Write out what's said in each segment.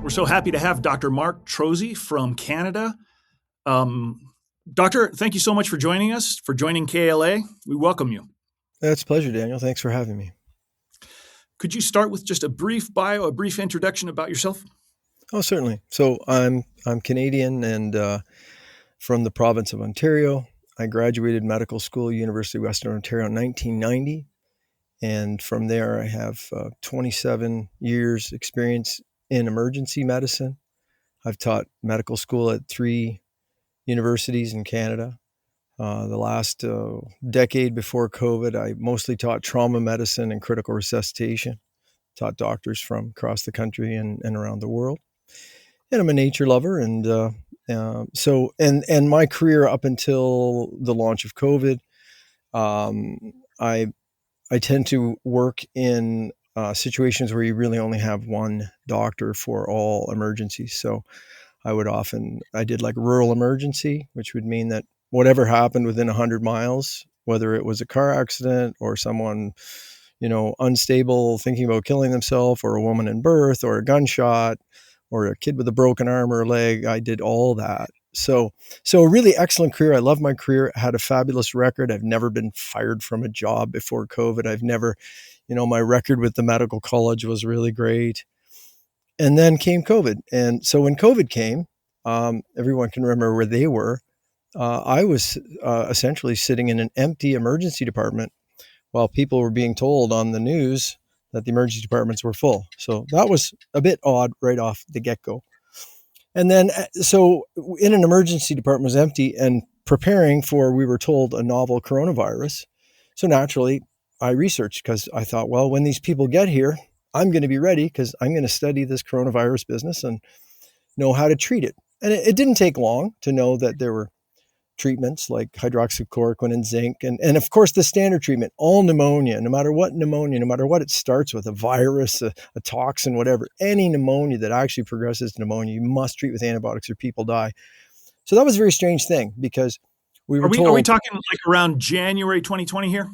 We're so happy to have Dr. Mark Trozzi from Canada. Doctor, thank you so much for joining us, for joining KLA. We welcome you. It's a pleasure, Daniel. Thanks for having me. Could you start with just a brief bio, a brief introduction about yourself? Oh, certainly. So I'm Canadian and from the province of Ontario. I graduated medical school, University of Western Ontario in 1990. And from there, I have 27 years experience in emergency medicine. I've taught medical school at 3 universities in Canada. The last decade before COVID, I mostly taught trauma medicine and critical resuscitation, taught doctors from across the country and around the world. And I'm a nature lover. And so my career up until the launch of COVID, I tend to work in situations where you really only have one doctor for all emergencies. So I did like rural emergency, which would mean that whatever happened within 100 miles, whether it was a car accident or someone, unstable, thinking about killing themselves, or a woman in birth, or a gunshot, or a kid with a broken arm or a leg, I did all that. So a really excellent career. I love my career. I had a fabulous record. I've never been fired from a job before COVID. I've never, my record with the medical college was really great. And then came COVID. And so when COVID came, everyone can remember where they were. I was essentially sitting in an empty emergency department while people were being told on the news that the emergency departments were full. So that was a bit odd right off the get-go. And then, so in an emergency department was empty and preparing for, we were told, a novel coronavirus. So naturally, I researched because I thought, well, when these people get here, I'm going to be ready because I'm going to study this coronavirus business and know how to treat it. And it didn't take long to know that there were treatments like hydroxychloroquine and zinc. And of course, the standard treatment, all pneumonia, no matter what it starts with, a virus, a toxin, whatever, any pneumonia that actually progresses to pneumonia, you must treat with antibiotics or people die. So that was a very strange thing because we were told. Are we talking like around January 2020 here?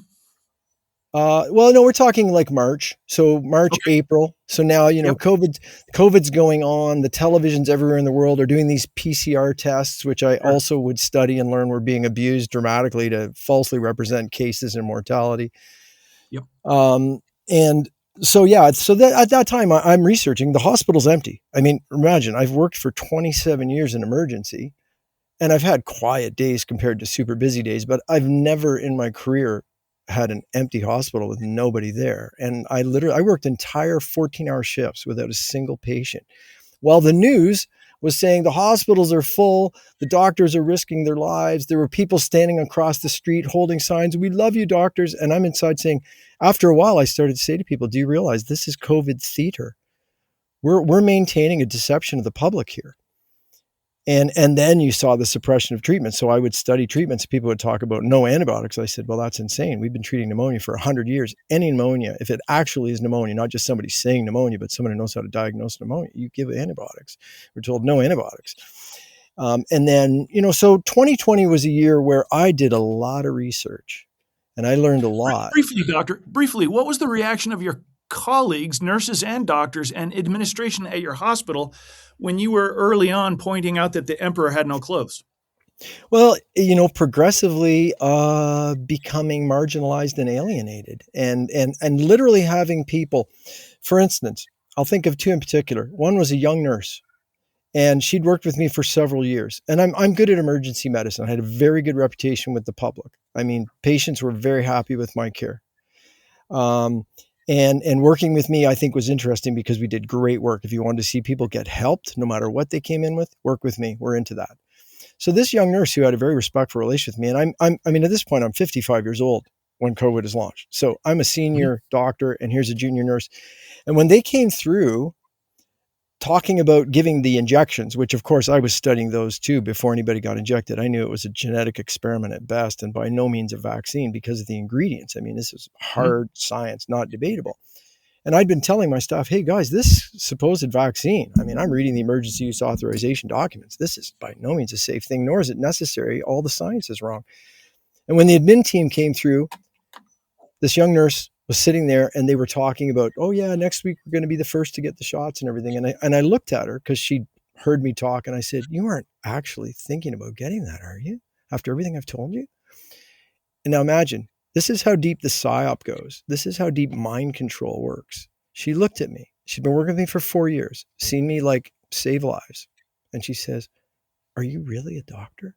Well, no, we're talking like March. So March, okay. April. So now, yep. COVID's going on. The televisions everywhere in the world are doing these PCR tests, which I also would study and learn were being abused dramatically to falsely represent cases and mortality. Yep. And so, that at that time I'm researching. The hospital's empty. I mean, imagine I've worked for 27 years in emergency and I've had quiet days compared to super busy days, but I've never in my career had an empty hospital with nobody there. And I worked entire 14-hour shifts without a single patient. While the news was saying the hospitals are full, the doctors are risking their lives. There were people standing across the street holding signs, "We love you, doctors." And I'm inside saying, after a while, I started to say to people, do you realize this is COVID theater? We're maintaining a deception of the public here. And then you saw the suppression of treatment. So I would study treatments. People would talk about no antibiotics. I said, well, that's insane. We've been treating pneumonia for 100 years. Any pneumonia, if it actually is pneumonia, not just somebody saying pneumonia, but someone who knows how to diagnose pneumonia, you give antibiotics. We're told no antibiotics. And then, so 2020 was a year where I did a lot of research and I learned a lot. Briefly, doctor, what was the reaction of your colleagues, nurses and doctors and administration at your hospital when you were early on pointing out that the emperor had no clothes? Well, progressively becoming marginalized and alienated and literally having people, for instance, I'll think of 2 in particular. One was a young nurse and she'd worked with me for several years. And I'm good at emergency medicine. I had a very good reputation with the public. I mean, patients were very happy with my care. And working with me, I think, was interesting because we did great work. If you wanted to see people get helped, no matter what they came in with, work with me. We're into that. So this young nurse who had a very respectful relationship with me, and I mean, at this point, I'm 55 years old when COVID is launched. So I'm a senior doctor and here's a junior nurse. And when they came through talking about giving the injections, which of course I was studying those too before anybody got injected. I knew it was a genetic experiment at best and by no means a vaccine because of the ingredients. I mean, this is hard science, not debatable. And I'd been telling my staff, hey guys, this supposed vaccine, I mean, I'm reading the emergency use authorization documents. This is by no means a safe thing, nor is it necessary. All the science is wrong. And when the admin team came through, this young nurse was sitting there and they were talking about, oh yeah, next week we're going to be the first to get the shots and everything. And I looked at her because she heard me talk, and I said, you aren't actually thinking about getting that, are you? After everything I've told you? And now imagine, this is how deep the psyop goes. This is how deep mind control works. She looked at me. She'd been working with me for 4 years, seen me like save lives. And she says, are you really a doctor?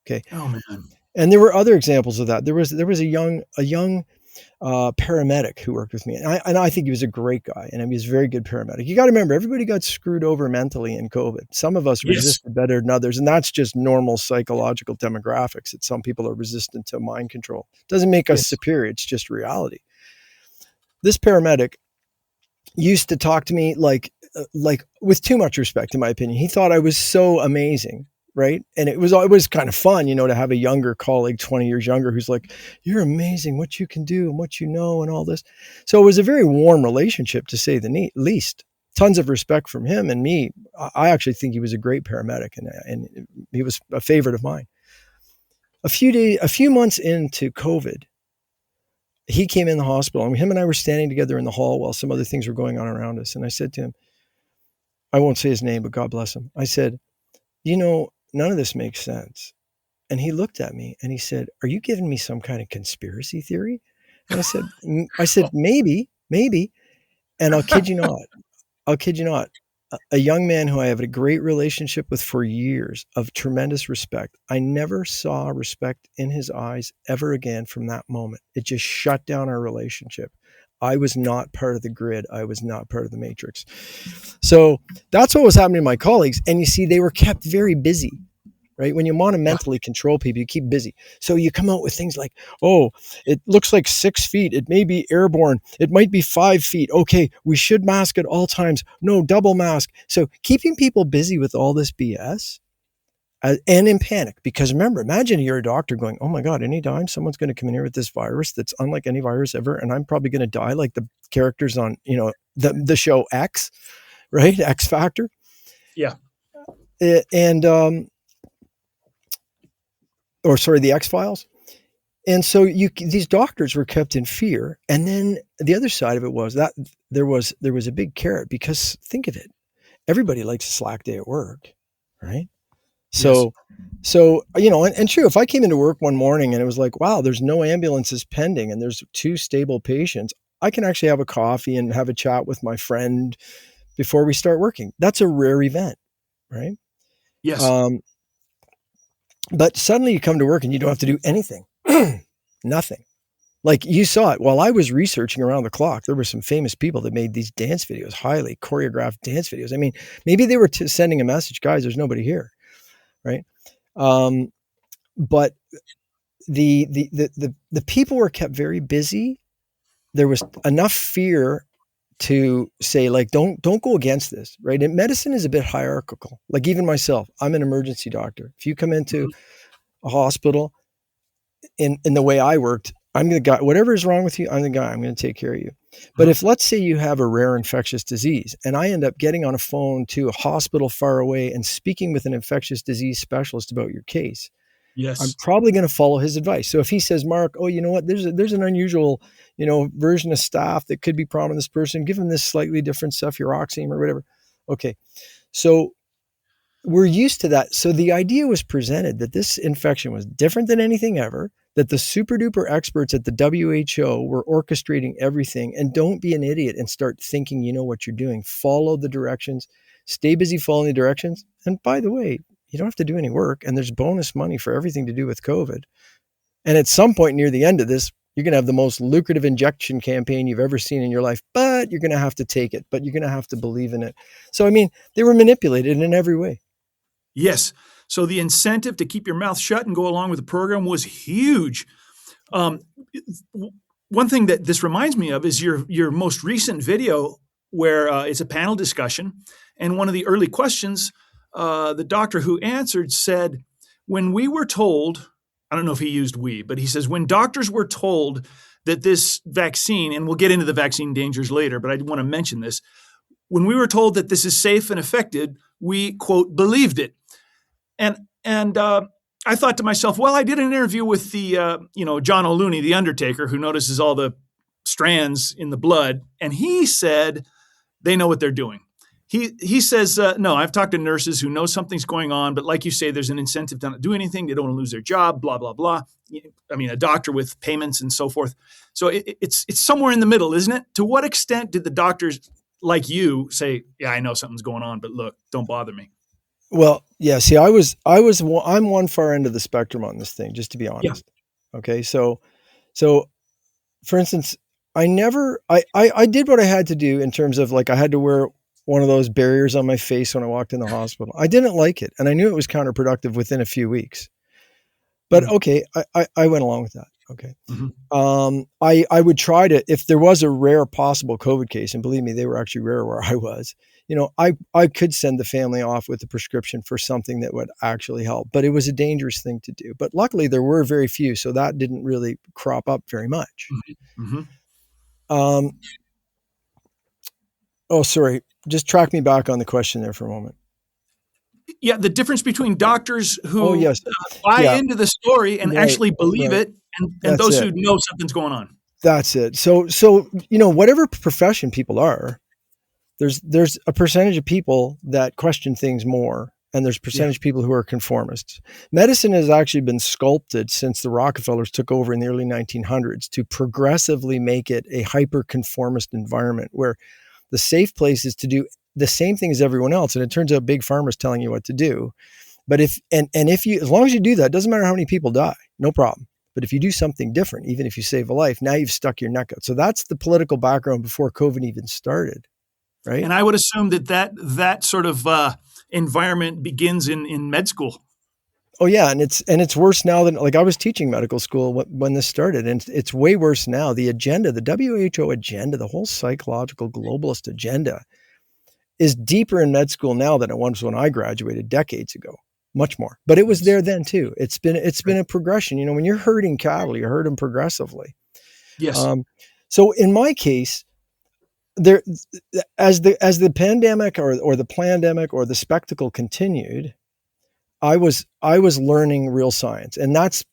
Okay. Oh man. And there were other examples of that. There was a young paramedic who worked with me. And I think he was a great guy, and he was a very good paramedic. You got to remember, everybody got screwed over mentally in COVID. Some of us resisted better than others. And that's just normal psychological demographics, that some people are resistant to mind control. It doesn't make us superior. It's just reality. This paramedic used to talk to me like with too much respect, in my opinion. He thought I was so amazing. Right. And it was kind of fun, to have a younger colleague, 20 years younger, who's like, you're amazing what you can do and what you know and all this. So it was a very warm relationship, to say the least. Tons of respect from him and me. I actually think he was a great paramedic, and he was a favorite of mine. A few months into COVID, he came in the hospital, and him and I were standing together in the hall while some other things were going on around us. And I said to him, I won't say his name, but God bless him. I said, none of this makes sense. And he looked at me and he said, are you giving me some kind of conspiracy theory? And I said, maybe. And I'll kid you not, a young man who I have a great relationship with for years, of tremendous respect. I never saw respect in his eyes ever again from that moment. It just shut down our relationship. I was not part of the grid. I was not part of the matrix. So that's what was happening to my colleagues. And you see, they were kept very busy, right? When you want to mentally control people, you keep busy. So you come out with things like, oh, it looks like 6 feet. It may be airborne. It might be 5 feet. Okay, we should mask at all times. No, double mask. So keeping people busy with all this BS and in panic. Because remember, imagine you're a doctor going, oh my God, anytime someone's going to come in here with this virus that's unlike any virus ever, and I'm probably going to die like the characters on, the show X, right? X Factor. Yeah. The X-Files. And so these doctors were kept in fear. And then the other side of it was that there was a big carrot, because think of it. Everybody likes a slack day at work, right? So, and true, if I came into work one morning and it was like, wow, there's no ambulances pending and there's 2 stable patients, I can actually have a coffee and have a chat with my friend before we start working. That's a rare event, right? Yes. But suddenly you come to work and you don't have to do anything, nothing. Like you saw it while I was researching around the clock. There were some famous people that made these dance videos, highly choreographed dance videos. I mean, maybe they were sending a message, guys, there's nobody here. Right. But the people were kept very busy. There was enough fear to say, like, don't go against this. Right. And medicine is a bit hierarchical. Like even myself, I'm an emergency doctor. If you come into a hospital in the way I worked, I'm the guy, whatever is wrong with you, I'm the guy, I'm going to take care of you. But if let's say you have a rare infectious disease and I end up getting on a phone to a hospital far away and speaking with an infectious disease specialist about your case, yes, I'm probably going to follow his advice. So if he says, Mark, oh, you know what, there's an unusual, version of staph that could be problem in this person, give him this slightly different cefuroxime or whatever. Okay. So we're used to that. So the idea was presented that this infection was different than anything ever, that the super duper experts at the WHO were orchestrating everything, and don't be an idiot and start thinking you know what you're doing. Follow the directions, stay busy following the directions. And by the way, you don't have to do any work, and there's bonus money for everything to do with COVID. And at some point near the end of this, you're going to have the most lucrative injection campaign you've ever seen in your life, but you're going to have to take it, but you're going to have to believe in it. So, I mean, they were manipulated in every way. Yes. So the incentive to keep your mouth shut and go along with the program was huge. One thing that this reminds me of is your most recent video where it's a panel discussion. And one of the early questions, the doctor who answered said, when we were told, I don't know if he used we, but he says, when doctors were told that this vaccine, and we'll get into the vaccine dangers later, but I want to mention this. When we were told that this is safe and effective, we, quote, believed it. And I thought to myself, well, I did an interview with the, John O'Looney, the Undertaker, who notices all the strands in the blood. And he said they know what they're doing. He says, no, I've talked to nurses who know something's going on, but like you say, there's an incentive to not do anything. They don't want to lose their job, blah, blah, blah. I mean, a doctor with payments and so forth. So it's somewhere in the middle, isn't it? To what extent did the doctors like you say, yeah, I know something's going on, but look, don't bother me? Well, yeah, see, I'm one far end of the spectrum on this thing, just to be honest. Yeah. Okay. So for instance, I did what I had to do in terms of like, I had to wear one of those barriers on my face when I walked in the hospital. I didn't like it. And I knew it was counterproductive within a few weeks, but okay. I went along with that. Okay. Mm-hmm. I would try to, if there was a rare possible COVID case, and believe me, they were actually rare where I was, I could send the family off with a prescription for something that would actually help, but it was a dangerous thing to do. But luckily there were very few, so that didn't really crop up very much. Mm-hmm. Oh, sorry. Just track me back on the question there for a moment. Yeah, the difference between doctors who buy into the story and actually believe it, and those who know something's going on. That's it. So whatever profession people are, there's a percentage of people that question things more, and there's a percentage of people who are conformists. Medicine has actually been sculpted since the Rockefellers took over in the early 1900s to progressively make it a hyper-conformist environment where the safe place is to do the same thing as everyone else. And it turns out big pharma's telling you what to do. But if you, as long as you do that, it doesn't matter how many people die, no problem. But if you do something different, even if you save a life, now you've stuck your neck out. So that's the political background before COVID even started, right? And I would assume that sort of environment begins in med school. Oh yeah. And it's worse now than, like, I was teaching medical school when this started, and it's way worse now. The agenda, the WHO agenda, the whole psychological globalist agenda is deeper in med school now than it was when I graduated decades ago, much more, but it was there then too. It's been a progression. When you're herding cattle, you herd them progressively. Yes. So in my case, there, as the pandemic or the plandemic or the spectacle continued, I was learning real science, and that's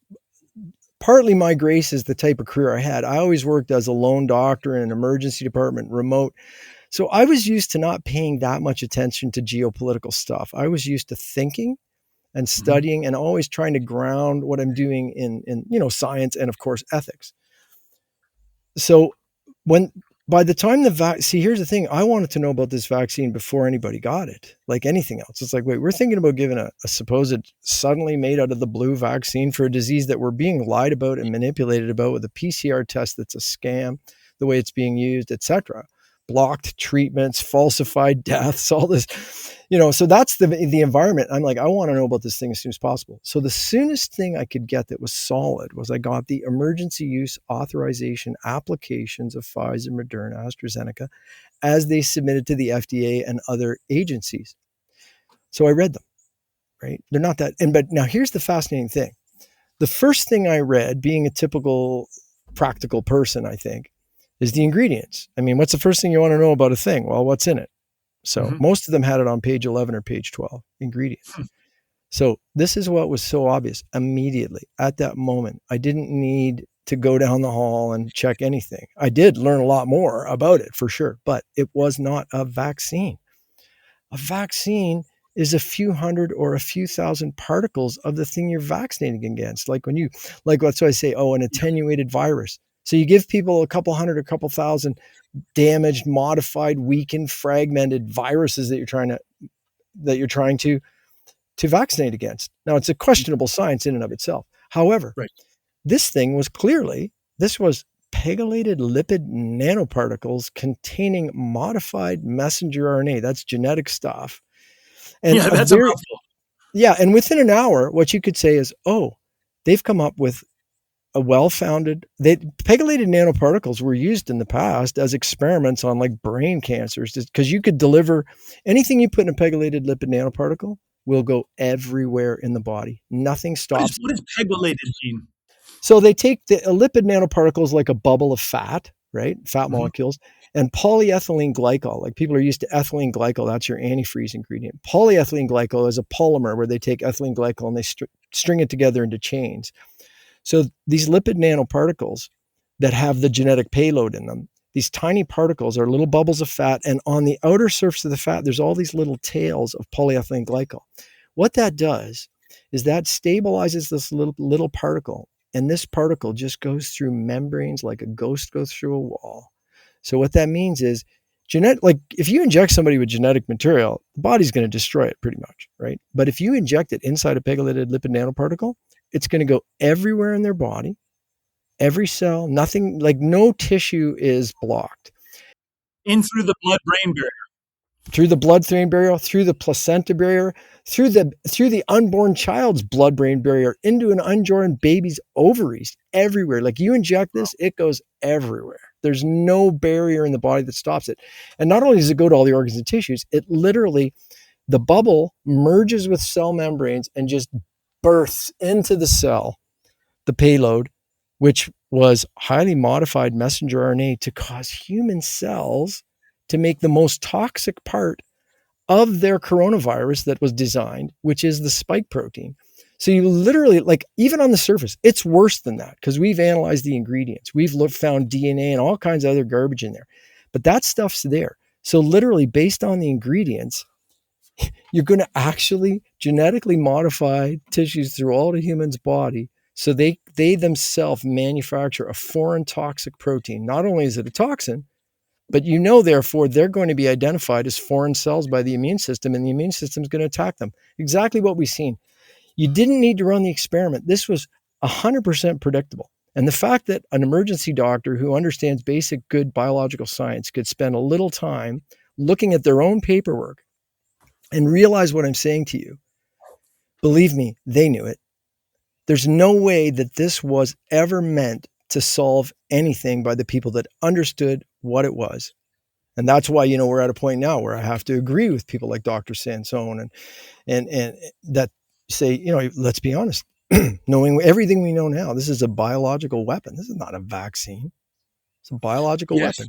partly my grace is the type of career I had. I always worked as a lone doctor in an emergency department, remote. So I was used to not paying that much attention to geopolitical stuff. I was used to thinking and studying and always trying to ground what I'm doing in science and of course ethics. So by the time see, here's the thing. I wanted to know about this vaccine before anybody got it, like anything else. It's like, wait, we're thinking about giving a supposed suddenly made out of the blue vaccine for a disease that we're being lied about and manipulated about with a PCR test that's a scam, the way it's being used, etc. Blocked treatments, falsified deaths, all this, so that's the environment. I'm like, I want to know about this thing as soon as possible. So the soonest thing I could get that was solid was I got the emergency use authorization applications of Pfizer, Moderna, AstraZeneca as they submitted to the FDA and other agencies. So I read them, right? They're not that, but now here's the fascinating thing. The first thing I read, being a typical practical person, I think, is the ingredients. I mean, what's the first thing you want to know about a thing? Well, what's in it? So most of them had it on page 11 or page 12, ingredients. So this is what was so obvious immediately at that moment. I didn't need to go down the hall and check anything. I did learn a lot more about it for sure, but it was not a vaccine. A vaccine is a few hundred or a few thousand particles of the thing you're vaccinating against. Like that's why I say, an attenuated virus. So you give people a couple hundred, a couple thousand damaged, modified, weakened, fragmented viruses that you're trying to vaccinate against. Now it's a questionable science in and of itself. However, this thing was pegylated lipid nanoparticles containing modified messenger RNA. That's genetic stuff. And that's a mouthful. Yeah. And within an hour, what you could say is, they've come up with a well-founded, pegylated nanoparticles were used in the past as experiments on like brain cancers, because you could deliver anything you put in a pegylated lipid nanoparticle will go everywhere in the body. Nothing stops. What is pegylated, Gene? So they take a lipid nanoparticles like a bubble of fat, right? Fat molecules, and polyethylene glycol. Like people are used to ethylene glycol. That's your antifreeze ingredient. Polyethylene glycol is a polymer where they take ethylene glycol and they string it together into chains. So these lipid nanoparticles that have the genetic payload in them. These tiny particles are little bubbles of fat, and on the outer surface of the fat, there's all these little tails of polyethylene glycol. What that does is that stabilizes this little particle, and this particle just goes through membranes like a ghost goes through a wall. So what that means is, like if you inject somebody with genetic material, the body's going to destroy it pretty much, right? But if you inject it inside a pegylated lipid nanoparticle, it's going to go everywhere in their body, every cell, nothing, like no tissue is blocked. In through the blood-brain barrier. Through the blood-brain barrier, through the placenta barrier, through the unborn child's blood-brain barrier, into an unborn baby's ovaries, everywhere. Like you inject this, it goes everywhere. There's no barrier in the body that stops it. And not only does it go to all the organs and tissues, it literally, the bubble merges with cell membranes and just births into the cell the payload, which was highly modified messenger RNA to cause human cells to make the most toxic part of their coronavirus that was designed, which is the spike protein. So you literally, like, even on the surface, it's worse than that because we've analyzed the ingredients. We've found DNA and all kinds of other garbage in there, but that stuff's there. So literally, based on the ingredients, you're going to actually genetically modify tissues through all the human's body. So they themselves manufacture a foreign toxic protein. Not only is it a toxin, but therefore, they're going to be identified as foreign cells by the immune system, and the immune system is going to attack them. Exactly what we've seen. You didn't need to run the experiment. This was 100% predictable. And the fact that an emergency doctor who understands basic good biological science could spend a little time looking at their own paperwork and realize what I'm saying to you, believe me, they knew it. There's no way that this was ever meant to solve anything by the people that understood what it was. And that's why, we're at a point now where I have to agree with people like Dr. Sansone and that say, let's be honest, knowing everything we know now, this is a biological weapon. This is not a vaccine. It's a biological weapon.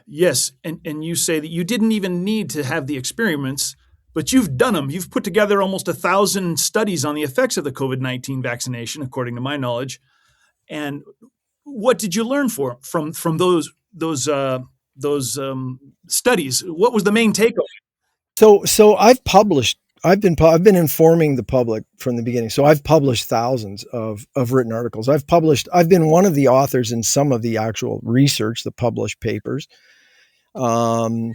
Yes. And you say that you didn't even need to have the experiments, but you've done them. You've put together almost 1,000 studies on the effects of the COVID-19 vaccination, according to my knowledge. And what did you learn from those studies? What was the main takeaway? So I've published. I've been informing the public from the beginning. So I've published thousands of written articles. I've been one of the authors in some of the actual research, the published papers. But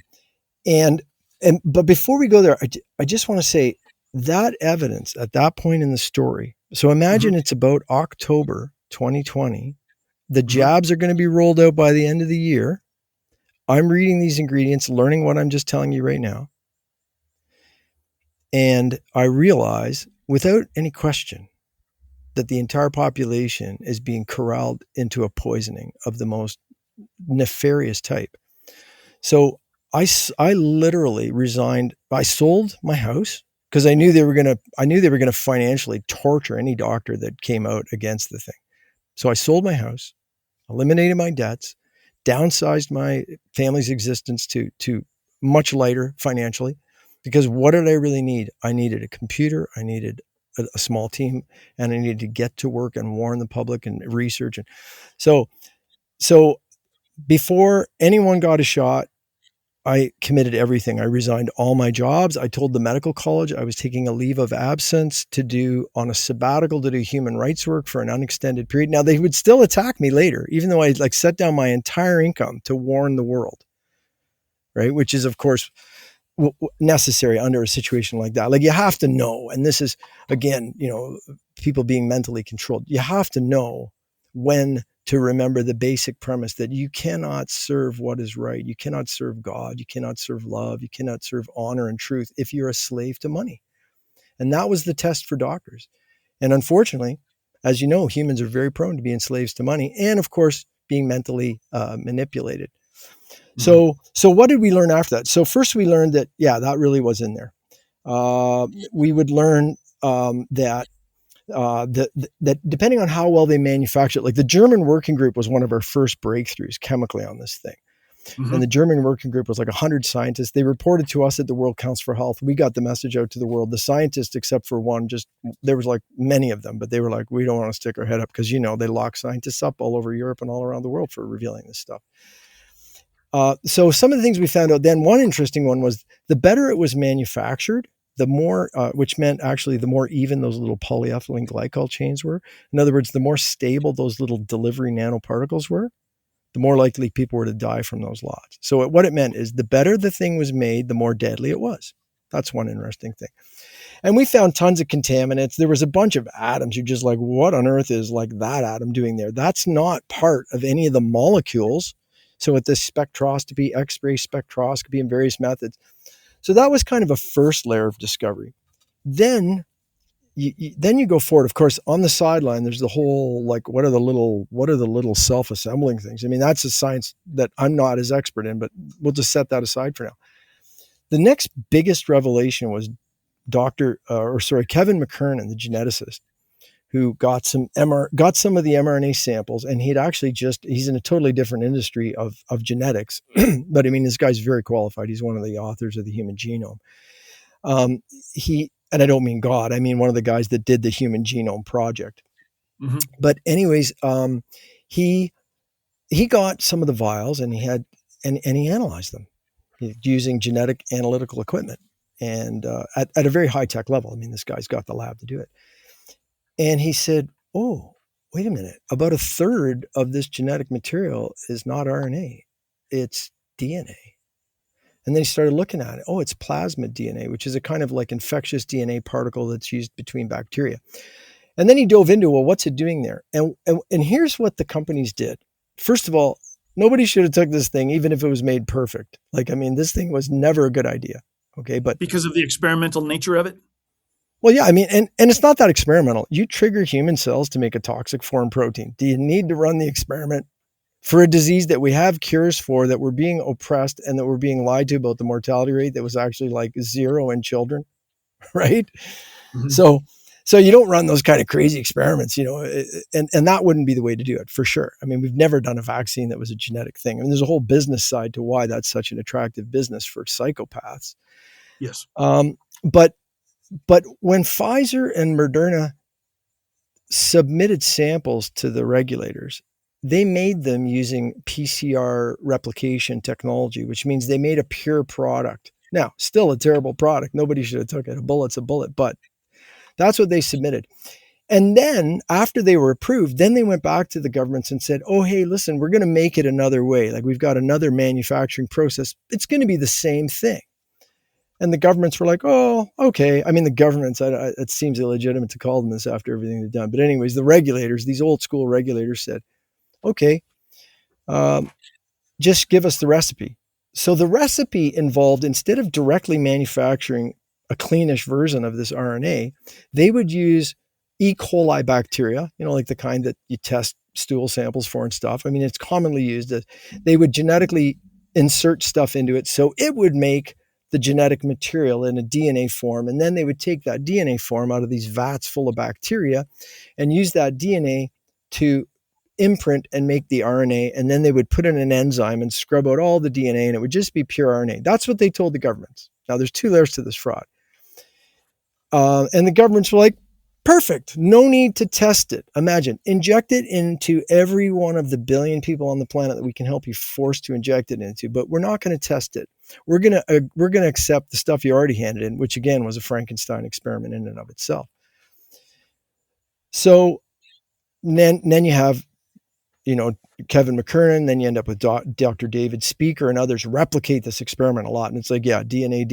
before we go there, I just want to say that evidence at that point in the story. So imagine it's about October 2020. The jabs are going to be rolled out by the end of the year. I'm reading these ingredients, learning what I'm just telling you right now. And I realize without any question that the entire population is being corralled into a poisoning of the most nefarious type. So I literally resigned. I sold my house because I knew they were going to financially torture any doctor that came out against the thing. So I sold my house, eliminated my debts, downsized my family's existence to much lighter financially, because what did I really need? I needed a computer. I needed a small team, and I needed to get to work and warn the public and research. And so before anyone got a shot, I committed everything. I resigned all my jobs. I told the medical college I was taking a leave of absence on a sabbatical to do human rights work for an unextended period. Now, they would still attack me later, even though I set down my entire income to warn the world, right? Which is, of course, necessary under a situation like that. Like, you have to know, and this is, again, people being mentally controlled. You have to know when to remember the basic premise that you cannot serve what is right. You cannot serve God. You cannot serve love. You cannot serve honor and truth if you're a slave to money. And that was the test for doctors. And unfortunately, as you know, humans are very prone to being slaves to money and, of course, being mentally manipulated. So what did we learn after that? So first we learned that, that really was in there. We would learn that depending on how well they manufacture it, like the German working group was one of our first breakthroughs chemically on this thing. Mm-hmm. And the German working group was like 100 scientists. They reported to us at the World Council for Health. We got the message out to the world. The scientists, except for one, there was like many of them, but they were like, we don't want to stick our head up because, they lock scientists up all over Europe and all around the world for revealing this stuff. So some of the things we found out then, one interesting one was the better it was manufactured, the more, which meant actually the more even those little polyethylene glycol chains were. In other words, the more stable those little delivery nanoparticles were, the more likely people were to die from those lots. So what it meant is the better the thing was made, the more deadly it was. That's one interesting thing. And we found tons of contaminants. There was a bunch of atoms. You're just like, what on earth is like that atom doing there? That's not part of any of the molecules. So with this spectroscopy, X-ray spectroscopy and various methods. So that was kind of a first layer of discovery. Then you go forward. Of course, on the sideline, there's the whole, like, what are the little self-assembling things? I mean, that's a science that I'm not as expert in, but we'll just set that aside for now. The next biggest revelation was Kevin McKernan, the geneticist, who got some of the mRNA samples, and he's in a totally different industry of genetics. But I mean, this guy's very qualified. He's one of the authors of the Human Genome. And I don't mean God, I mean one of the guys that did the Human Genome Project. Mm-hmm. But anyways, he got some of the vials and he analyzed them using genetic analytical equipment and at a very high tech level. I mean, this guy's got the lab to do it. And he said, oh, wait a minute, about a third of this genetic material is not RNA, it's DNA. And then he started looking at it. Oh, it's plasmid DNA, which is a kind of like infectious DNA particle that's used between bacteria. And then he dove into, well, what's it doing there? And here's what the companies did. First of all, nobody should have took this thing, even if it was made perfect. Like, I mean, this thing was never a good idea. Okay, but because of the experimental nature of it. Well, yeah, I mean, and it's not that experimental. You trigger human cells to make a toxic foreign protein. Do you need to run the experiment for a disease that we have cures for, that we're being oppressed and that we're being lied to about the mortality rate that was actually like 0 in children, right? Mm-hmm. So you don't run those kind of crazy experiments, and that wouldn't be the way to do it for sure. I mean, we've never done a vaccine that was a genetic thing. I mean, there's a whole business side to why that's such an attractive business for psychopaths. Yes. But when Pfizer and Moderna submitted samples to the regulators, they made them using PCR replication technology, which means they made a pure product. Now, still a terrible product. Nobody should have took it. A bullet's a bullet, but that's what they submitted. And then after they were approved, then they went back to the governments and said, oh, hey, listen, we're going to make it another way. Like, we've got another manufacturing process. It's going to be the same thing. And the governments were like, oh, okay. I mean, the governments, it seems illegitimate to call them this after everything they've done. But anyways, the regulators, these old school regulators said, okay, just give us the recipe. So the recipe involved, instead of directly manufacturing a cleanish version of this RNA, they would use E. coli bacteria, like the kind that you test stool samples for and stuff. I mean, it's commonly used. They would genetically insert stuff into it so it would make the genetic material in a DNA form. And then they would take that DNA form out of these vats full of bacteria and use that DNA to imprint and make the RNA. And then they would put in an enzyme and scrub out all the DNA, and it would just be pure RNA. That's what they told the governments. Now, there's 2 layers to this fraud. And the governments were like, perfect. No need to test it. Imagine, inject it into every one of the billion people on the planet that we can help you force to inject it into, but we're not going to test it. We're going to accept the stuff you already handed in, which again was a Frankenstein experiment in and of itself. So then you have, Kevin McKernan, then you end up with Dr. David Speaker and others replicate this experiment a lot. And it's like, yeah, DNA,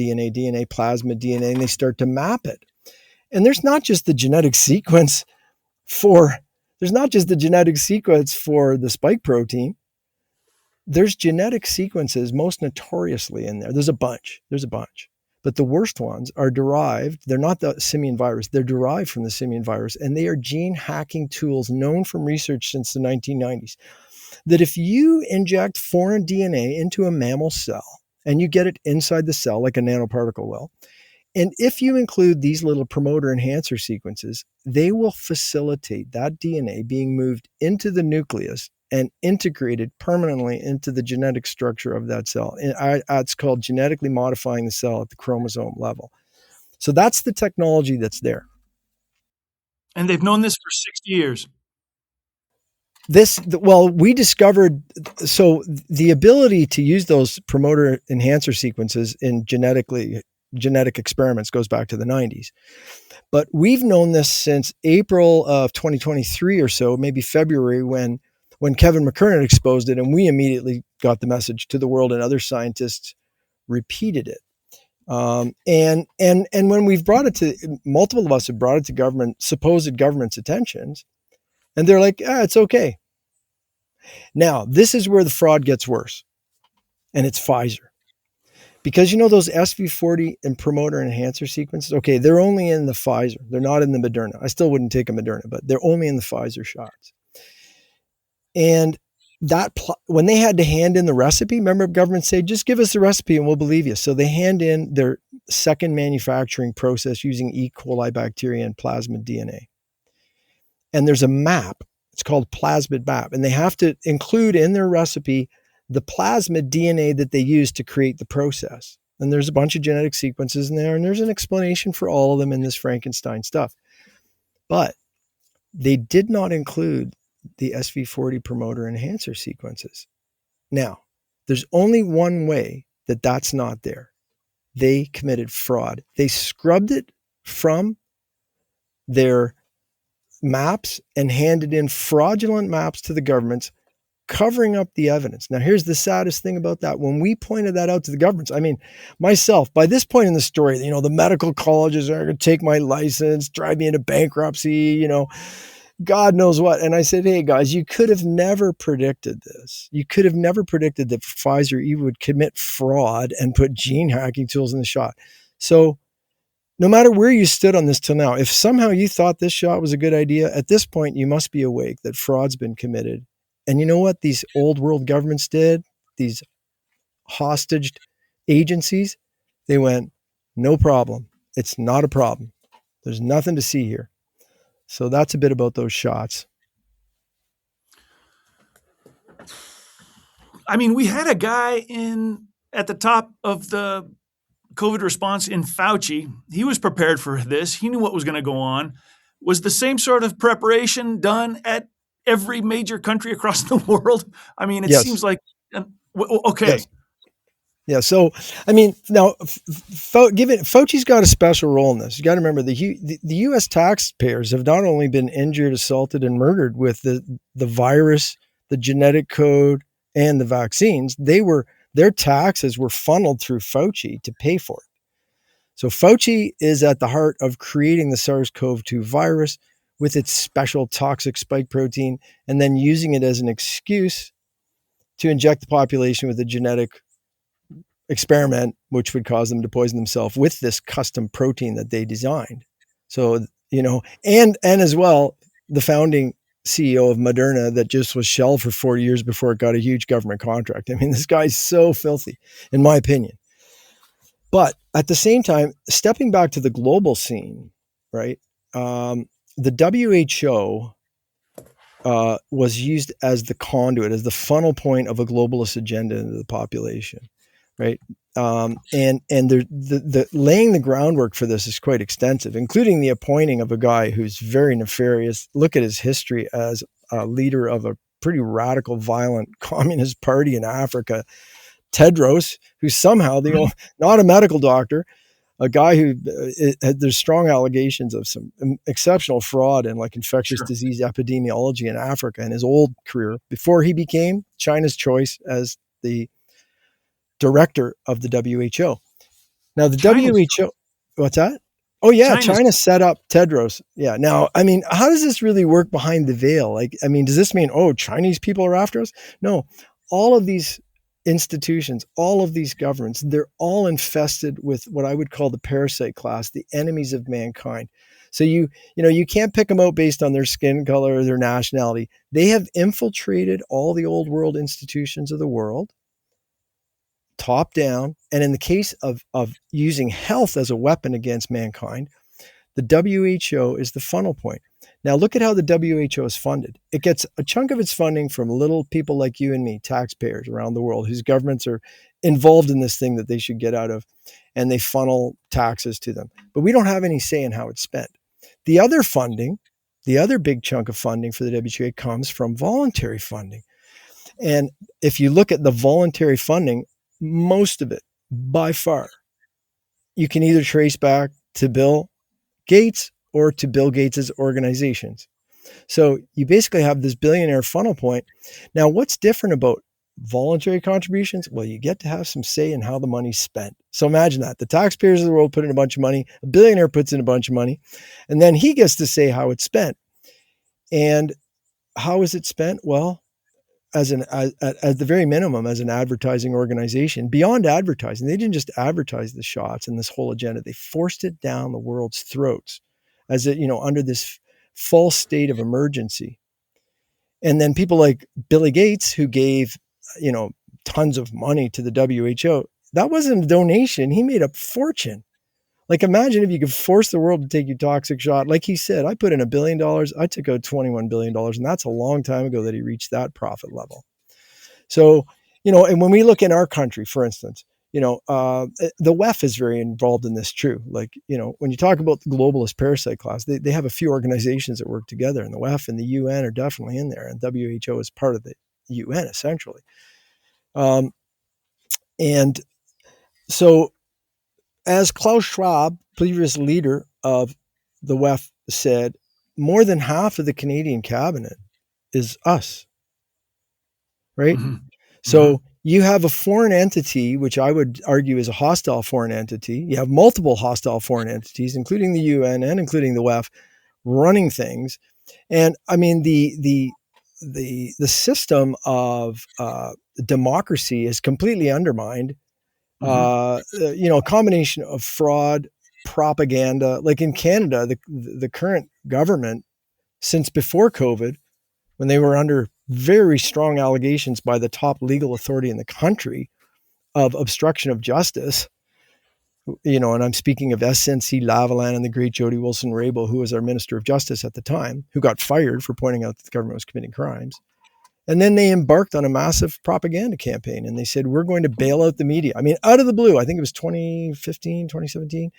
plasmid DNA, and they start to map it. And there's not just the genetic sequence for the spike protein. There's genetic sequences most notoriously in there. There's a bunch. But the worst ones are derived. They're not the simian virus. They're derived from the simian virus. And they are gene hacking tools known from research since the 1990s. That if you inject foreign DNA into a mammal cell and you get it inside the cell like a nanoparticle will, and if you include these little promoter enhancer sequences, they will facilitate that DNA being moved into the nucleus and integrated permanently into the genetic structure of that cell. It's called genetically modifying the cell at the chromosome level. So that's the technology that's there. And they've known this for 60 years. We discovered, so the ability to use those promoter enhancer sequences in genetic experiments goes back to the 90s. But we've known this since April of 2023 or so, maybe February, when Kevin McKernan exposed it, and we immediately got the message to the world, and other scientists repeated it. And when we've brought it to, multiple of us have brought it to supposed government's attentions, and they're like, it's okay. Now, this is where the fraud gets worse, and it's Pfizer. Because those SV40 and promoter enhancer sequences, okay, they're only in the Pfizer. They're not in the Moderna. I still wouldn't take a Moderna, but they're only in the Pfizer shots. And when they had to hand in the recipe, remember government said, just give us the recipe and we'll believe you. So they hand in their second manufacturing process using E. coli bacteria and plasmid DNA. And there's a map. It's called plasmid map. And they have to include in their recipe the plasmid DNA that they use to create the process. And there's a bunch of genetic sequences in there, and there's an explanation for all of them in this Frankenstein stuff. But they did not include the SV40 promoter enhancer sequences. Now, there's only one way that that's not there. They committed fraud. They scrubbed it from their maps and handed in fraudulent maps to the governments, covering up the evidence. Now, here's the saddest thing about that. When we pointed that out to the governments, I mean, myself, by this point in the story, the medical colleges are going to take my license, drive me into bankruptcy, God knows what. And I said, hey, guys, you could have never predicted this. You could have never predicted that Pfizer even would commit fraud and put gene hacking tools in the shot. So no matter where you stood on this till now, if somehow you thought this shot was a good idea, at this point, you must be awake that fraud's been committed. And you know what these old world governments did? These hostaged agencies, they went, no problem. It's not a problem. There's nothing to see here. So that's a bit about those shots. I mean, we had a guy at the top of the COVID response in Fauci. He was prepared for this. He knew what was going to go on. Was the same sort of preparation done at every major country across the world? I mean, it seems like, okay. Yes. Yeah. So, I mean, now, Fauci's got a special role in this. You got to remember the U.S. taxpayers have not only been injured, assaulted, and murdered with the virus, the genetic code, and the vaccines. Their taxes were funneled through Fauci to pay for it. So Fauci is at the heart of creating the SARS-CoV-2 virus with its special toxic spike protein, and then using it as an excuse to inject the population with a genetic experiment, which would cause them to poison themselves with this custom protein that they designed. So, and as well, the founding CEO of Moderna that just was shelved for 4 years before it got a huge government contract. I mean, this guy's so filthy, in my opinion. But at the same time, stepping back to the global scene, right? The WHO was used as the conduit, as the funnel point of a globalist agenda into the population, right? And the laying the groundwork for this is quite extensive, including the appointing of a guy who's very nefarious. Look at his history as a leader of a pretty radical, violent communist party in Africa, Tedros, who's somehow not a medical doctor, a guy who there's strong allegations of some exceptional fraud in like infectious disease epidemiology in Africa in his old career before he became China's choice as the director of the WHO. Now the WHO, what's that? Oh yeah, China set up Tedros. Yeah. Now, I mean, how does this really work behind the veil? Like, I mean, does this mean, Chinese people are after us? No, all of these institutions, all of these governments, they're all infested with what I would call the parasite class, the enemies of mankind. So you can't pick them out based on their skin color or their nationality. They have infiltrated all the old world institutions of the world, top down. And in the case of using health as a weapon against mankind, the WHO is the funnel point. Now look at how the WHO is funded. It gets a chunk of its funding from little people like you and me, taxpayers around the world, whose governments are involved in this thing that they should get out of, and they funnel taxes to them. But we don't have any say in how it's spent. The other funding, the other big chunk of funding for the WHO comes from voluntary funding. And if you look at the voluntary funding, most of it, by far, you can either trace back to Bill Gates or to Bill Gates's organizations. So you basically have this billionaire funnel point. Now, what's different about voluntary contributions? Well, you get to have some say in how the money's spent. So imagine that. The taxpayers of the world put in a bunch of money, a billionaire puts in a bunch of money, and then he gets to say how it's spent. And how is it spent? Well, at the very minimum, as an advertising organization, beyond advertising, they didn't just advertise the shots and this whole agenda. They forced it down the world's throats as it, under this false state of emergency. And then people like Billy Gates, who gave, tons of money to the WHO, that wasn't a donation. He made a fortune. Like, imagine if you could force the world to take your toxic shot. Like he said, I put in $1 billion. I took out $21 billion. And that's a long time ago that he reached that profit level. So, and when we look in our country, for instance, the WEF is very involved in this too. Like, when you talk about the globalist parasite class, they have a few organizations that work together, and the WEF and the UN are definitely in there. And WHO is part of the UN, essentially. And so, as Klaus Schwab, previous leader of the WEF, said, more than half of the Canadian cabinet is us, right? Mm-hmm. So you have a foreign entity, which I would argue is a hostile foreign entity. You have multiple hostile foreign entities, including the UN and including the WEF, running things. And I mean, the system of democracy is completely undermined. A combination of fraud, propaganda. Like in Canada, the current government, since before COVID, when they were under very strong allegations by the top legal authority in the country of obstruction of justice, and I'm speaking of SNC Lavalin and the great Jody Wilson-Raybould, who was our Minister of Justice at the time, who got fired for pointing out that the government was committing crimes. And then they embarked on a massive propaganda campaign, and they said, we're going to bail out the media. I mean, out of the blue, I think it was 2015, 2017,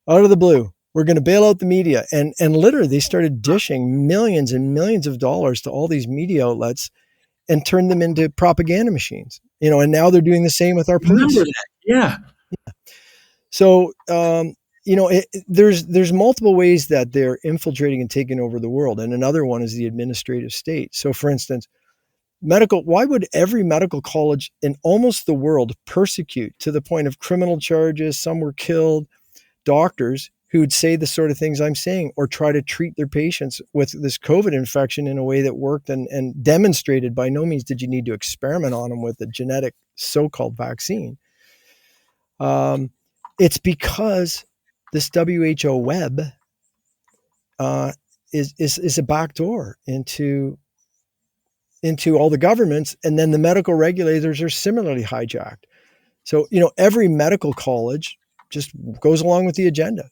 out of the blue, we're going to bail out the media. And literally they started dishing millions and millions of dollars to all these media outlets and turned them into propaganda machines, and now they're doing the same with our police. Remember that. Yeah. So, there's multiple ways that they're infiltrating and taking over the world. And another one is the administrative state. So for instance, why would every medical college in almost the world persecute to the point of criminal charges? Some were killed, doctors who would say the sort of things I'm saying, or try to treat their patients with this COVID infection in a way that worked and demonstrated. By no means did you need to experiment on them with a genetic so-called vaccine. It's because this WHO web is a backdoor into all the governments, and then the medical regulators are similarly hijacked. So, every medical college just goes along with the agenda,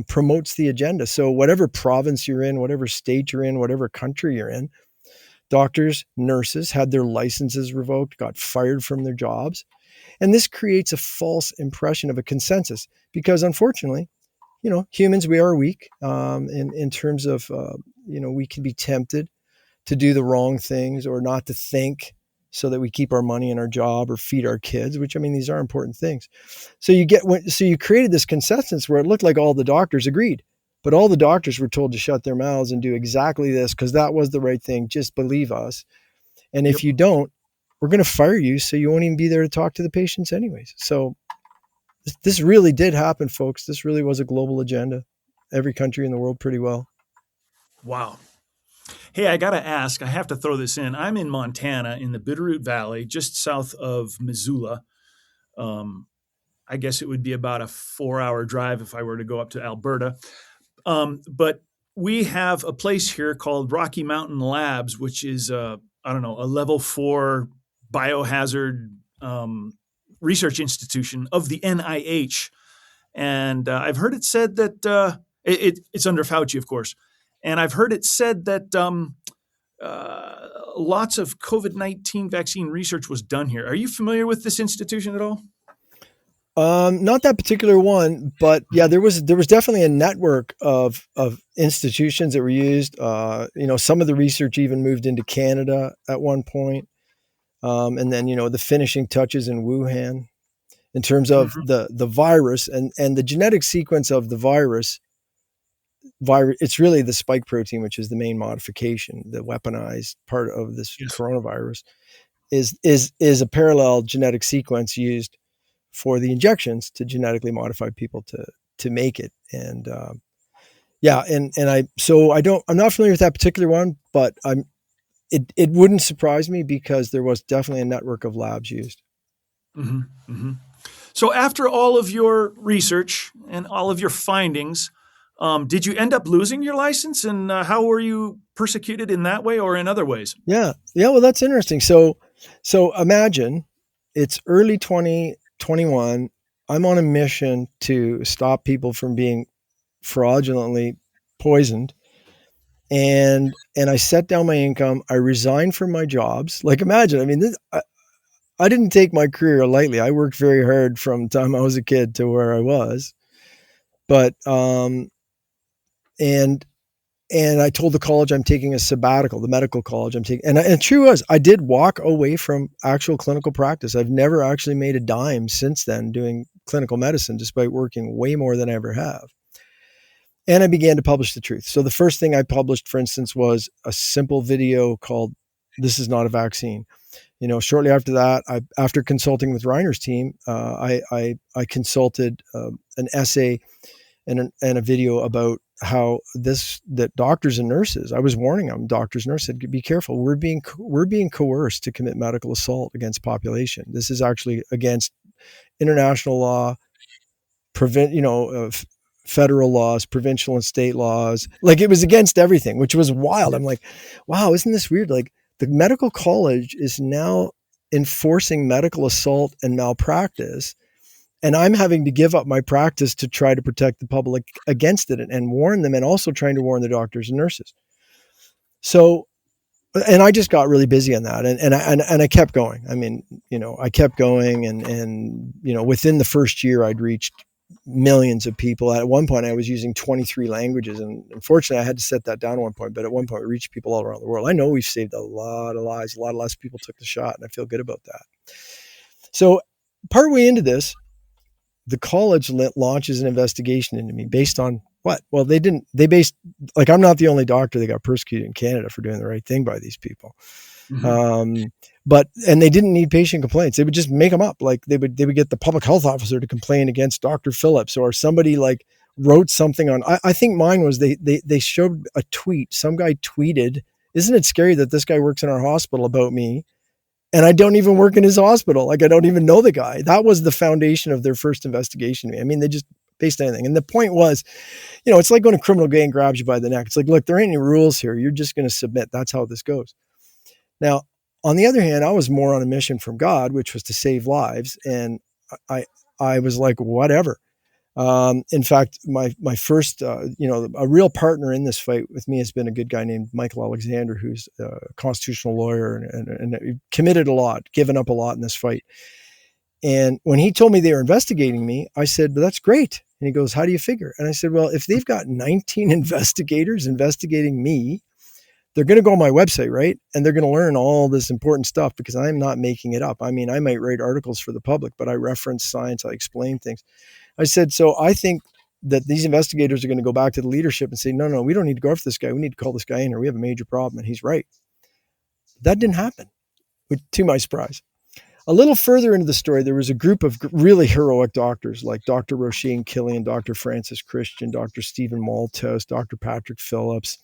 promotes the agenda. So whatever province you're in, whatever state you're in, whatever country you're in, doctors, nurses had their licenses revoked, got fired from their jobs. And this creates a false impression of a consensus because, unfortunately, humans, we are weak in terms of, we can be tempted to do the wrong things or not to think so that we keep our money in our job or feed our kids, which, I mean, these are important things. So you created this consensus where it looked like all the doctors agreed, but all the doctors were told to shut their mouths and do exactly this because that was the right thing. Just believe us. And if you don't, we're going to fire you. So you won't even be there to talk to the patients anyways. So this really did happen, folks. This really was a global agenda. Every country in the world pretty well. Wow. Hey, I got to ask, I have to throw this in. I'm in Montana in the Bitterroot Valley, just south of Missoula. I guess it would be about a 4-hour drive if I were to go up to Alberta. But we have a place here called Rocky Mountain Labs, which is, a level 4 biohazard research institution of the NIH. And I've heard it said that it's under Fauci, of course. And I've heard it said that lots of COVID-19 vaccine research was done here. Are you familiar with this institution at all? Not that particular one, but yeah, there was definitely a network of institutions that were used. Some of the research even moved into Canada at one point. And then, the finishing touches in Wuhan in terms of the virus and the genetic sequence of the virus. It's really the spike protein, which is the main modification, the weaponized part of this coronavirus is a parallel genetic sequence used for the injections to genetically modify people to make it. And I'm not familiar with that particular one, but it wouldn't surprise me because there was definitely a network of labs used. Mm-hmm. Mm-hmm. So after all of your research and all of your findings, did you end up losing your license, and how were you persecuted in that way or in other ways? Yeah. Well, that's interesting. So imagine it's early 2021. I'm on a mission to stop people from being fraudulently poisoned. And I set down my income. I resigned from my jobs. Like, imagine, I mean, I didn't take my career lightly. I worked very hard from the time I was a kid to where I was. But, and I told the college I'm taking a sabbatical, the medical college I'm taking. And true was, I did walk away from actual clinical practice. I've never actually made a dime since then doing clinical medicine, despite working way more than I ever have. And I began to publish the truth. So the first thing I published, for instance, was a simple video called "This is not a vaccine." Shortly after that, after consulting with Reiner's team, I consulted an essay and a video about how that doctors and nurses, I was warning them, doctors and nurses said, be careful. We're being coerced to commit medical assault against population. This is actually against international law, federal laws, provincial and state laws. Like, it was against everything, which was wild. I'm like, wow, isn't this weird? Like, the medical college is now enforcing medical assault and malpractice. And I'm having to give up my practice to try to protect the public against it and warn them, and also trying to warn the doctors and nurses. So, and I just got really busy on that, and I kept going. I mean, I kept going, and within the first year, I'd reached millions of people. At one point, I was using 23 languages, and unfortunately, I had to set that down at one point. But at one point, we reached people all around the world. I know we've saved a lot of lives. A lot less people took the shot, and I feel good about that. So, partway into this, the college launches an investigation into me based on what? Well, I'm not the only doctor that got persecuted in Canada for doing the right thing by these people. Mm-hmm. And they didn't need patient complaints. They would just make them up. Like, they would get the public health officer to complain against Dr. Phillips, or somebody like wrote something on, I think mine was, they showed a tweet. Some guy tweeted, "Isn't it scary that this guy works in our hospital," about me? And I don't even work in his hospital. Like, I don't even know the guy. That was the foundation of their first investigation. I mean, they just based anything. And the point was, it's like when a criminal gang grabs you by the neck. It's like, look, there ain't any rules here. You're just going to submit. That's how this goes. Now, on the other hand, I was more on a mission from God, which was to save lives. And I was like, whatever. In fact, my first, a real partner in this fight with me has been a good guy named Michael Alexander, who's a constitutional lawyer and committed a lot, given up a lot in this fight. And when he told me they were investigating me, I said, "Well, that's great." And he goes, "How do you figure?" And I said, "Well, if they've got 19 investigators investigating me, they're going to go on my website, right? And they're going to learn all this important stuff, because I'm not making it up. I mean, I might write articles for the public, but I reference science, I explain things." I said, "So I think that these investigators are going to go back to the leadership and say, no, we don't need to go after this guy. We need to call this guy in, or we have a major problem." And he's right. That didn't happen, to my surprise. A little further into the story, there was a group of really heroic doctors like Dr. Roisin Killian, Dr. Francis Christian, Dr. Stephen Maltos, Dr. Patrick Phillips.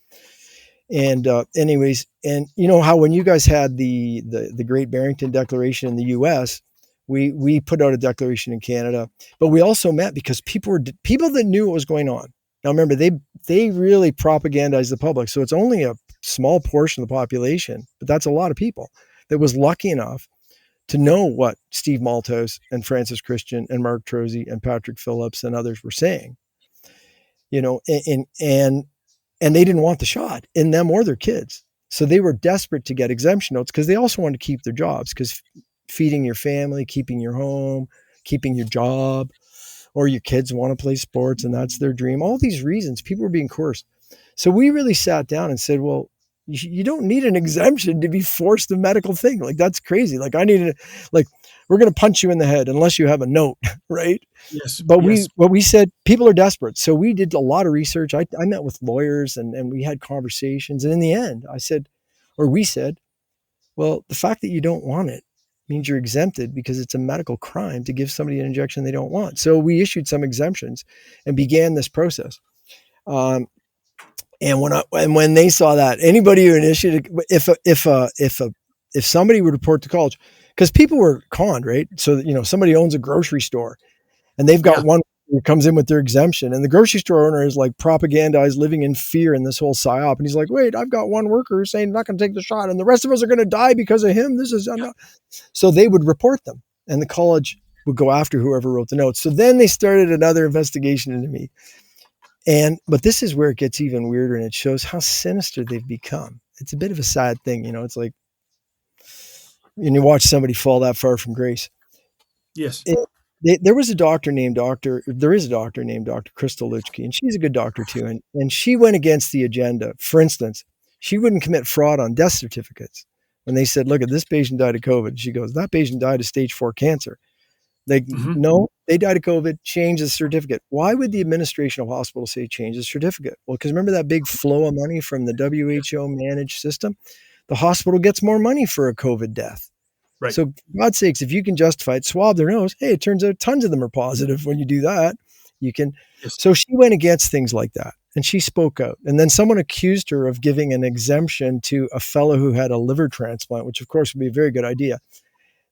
And anyways, and you know how when you guys had the Great Barrington Declaration in the US, we put out a declaration in Canada, but we also met because people that knew what was going on. Now remember, they really propagandized the public, so it's only a small portion of the population, but that's a lot of people that was lucky enough to know what Steve Maltos and Francis Christian and Mark Trozzi and Patrick Phillips and others were saying. And and they didn't want the shot in them or their kids. So they were desperate to get exemption notes because they also wanted to keep their jobs, because feeding your family, keeping your home, keeping your job, or your kids want to play sports and that's their dream. All these reasons, people were being coerced. So we really sat down and said, well, you don't need an exemption to be forced a medical thing. Like, that's crazy. Like, like, we're going to punch you in the head unless you have a note, right? Yes. But Yes. we said people are desperate. So we did a lot of research. I met with lawyers and we had conversations. And in the end, we said, well, the fact that you don't want it means you're exempted, because it's a medical crime to give somebody an injection they don't want. So we issued some exemptions and began this process. And when they saw that, anybody who initiated, if somebody would report to college, because people were conned, right? So, somebody owns a grocery store and they've got Yeah. one who comes in with their exemption, and the grocery store owner is like propagandized, living in fear in this whole psyop. And he's like, wait, I've got one worker who's saying not going to take the shot, and the rest of us are going to die because of him. So they would report them, and the college would go after whoever wrote the notes. So then they started another investigation into me. But this is where it gets even weirder, and it shows how sinister they've become. It's a bit of a sad thing. It's like, and you watch somebody fall that far from grace. Yes. There is a doctor named Dr. Crystal Luchke, and she's a good doctor too. And she went against the agenda. For instance, she wouldn't commit fraud on death certificates. When they said, look, this patient died of COVID, she goes, that patient died of stage 4 cancer. Mm-hmm. No, they died of COVID, change the certificate. Why would the administration of hospitals say change the certificate? Well, because remember that big flow of money from the WHO managed system? The hospital gets more money for a COVID death. Right. So, for God's sakes, if you can justify it, swab their nose. Hey, it turns out tons of them are positive when you do that. You can. Yes. So she went against things like that, and she spoke out. And then someone accused her of giving an exemption to a fellow who had a liver transplant, which of course would be a very good idea,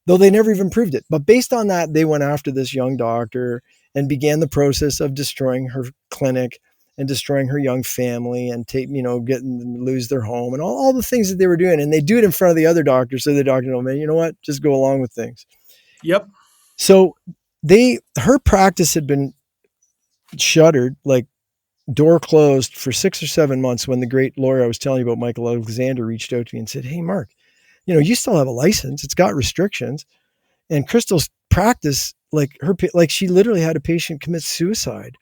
though they never even proved it. But based on that, they went after this young doctor and began the process of destroying her clinic and destroying her young family and getting them to lose their home and all the things that they were doing. And they do it in front of the other doctors. So the doctor, man, you know what? Just go along with things. Yep. So her practice had been shuttered, like door closed, for 6 or 7 months, when the great lawyer I was telling you about, Michael Alexander, reached out to me and said, hey, Mark, you still have a license. It's got restrictions. And Crystal's practice, she literally had a patient commit suicide.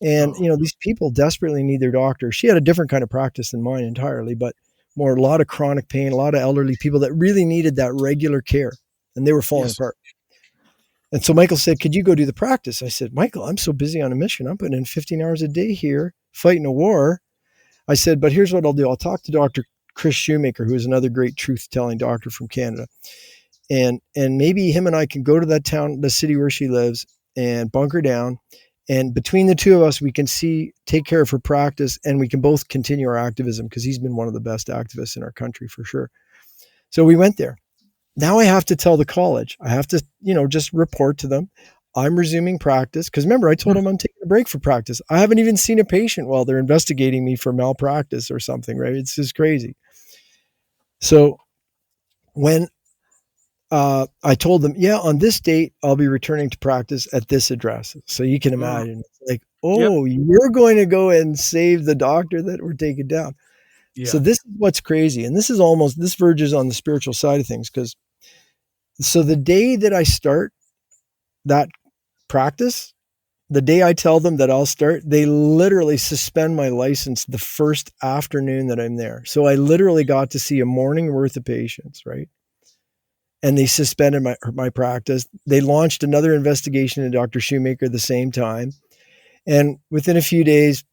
And, these people desperately need their doctor. She had a different kind of practice than mine entirely, but a lot of chronic pain, a lot of elderly people that really needed that regular care, and they were falling apart. And so Michael said, could you go do the practice? I said, Michael, I'm so busy on a mission. I'm putting in 15 hours a day here fighting a war. I said, but here's what I'll do. I'll talk to Dr. Chris Shoemaker, who is another great truth-telling doctor from Canada. And maybe him and I can go to that town, the city where she lives, and bunker down. And between the two of us, we can take care of her practice, and we can both continue our activism, because he's been one of the best activists in our country for sure. So we went there. Now I have to tell the college. I have to, just report to them. I'm resuming practice. Because remember, I told them I'm taking a break for practice. I haven't even seen a patient while they're investigating me for malpractice or something, right? It's just crazy. So when I told them, on this date, I'll be returning to practice at this address. So you can imagine, like, You're going to go and save the doctor that we're taking down. Yeah. So this is what's crazy. And this verges on the spiritual side of things. So the day that I start that practice, the day I tell them that I'll start, they literally suspend my license the first afternoon that I'm there. So I literally got to see a morning worth of patients, right? And they suspended my practice. They launched another investigation into Dr. Shoemaker at the same time. And within a few days,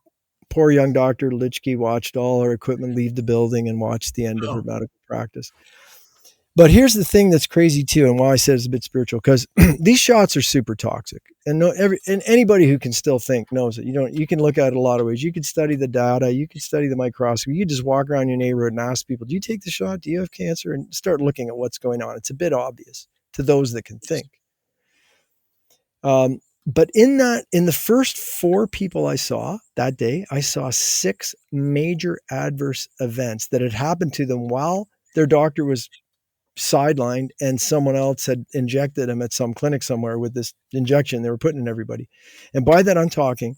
poor young Dr. Lichke watched all her equipment leave the building and watched the end of her medical practice. But here's the thing that's crazy too, and why I said it's a bit spiritual, because these shots are super toxic. And anybody who can still think knows it. You can look at it a lot of ways. You can study the data, you can study the microscopy, you can just walk around your neighborhood and ask people, do you take the shot? Do you have cancer? And start looking at what's going on. It's a bit obvious to those that can think. But in the first 4 people I saw that day, I saw 6 major adverse events that had happened to them while their doctor was sidelined and someone else had injected him at some clinic somewhere with this injection they were putting in everybody. And by that, I'm talking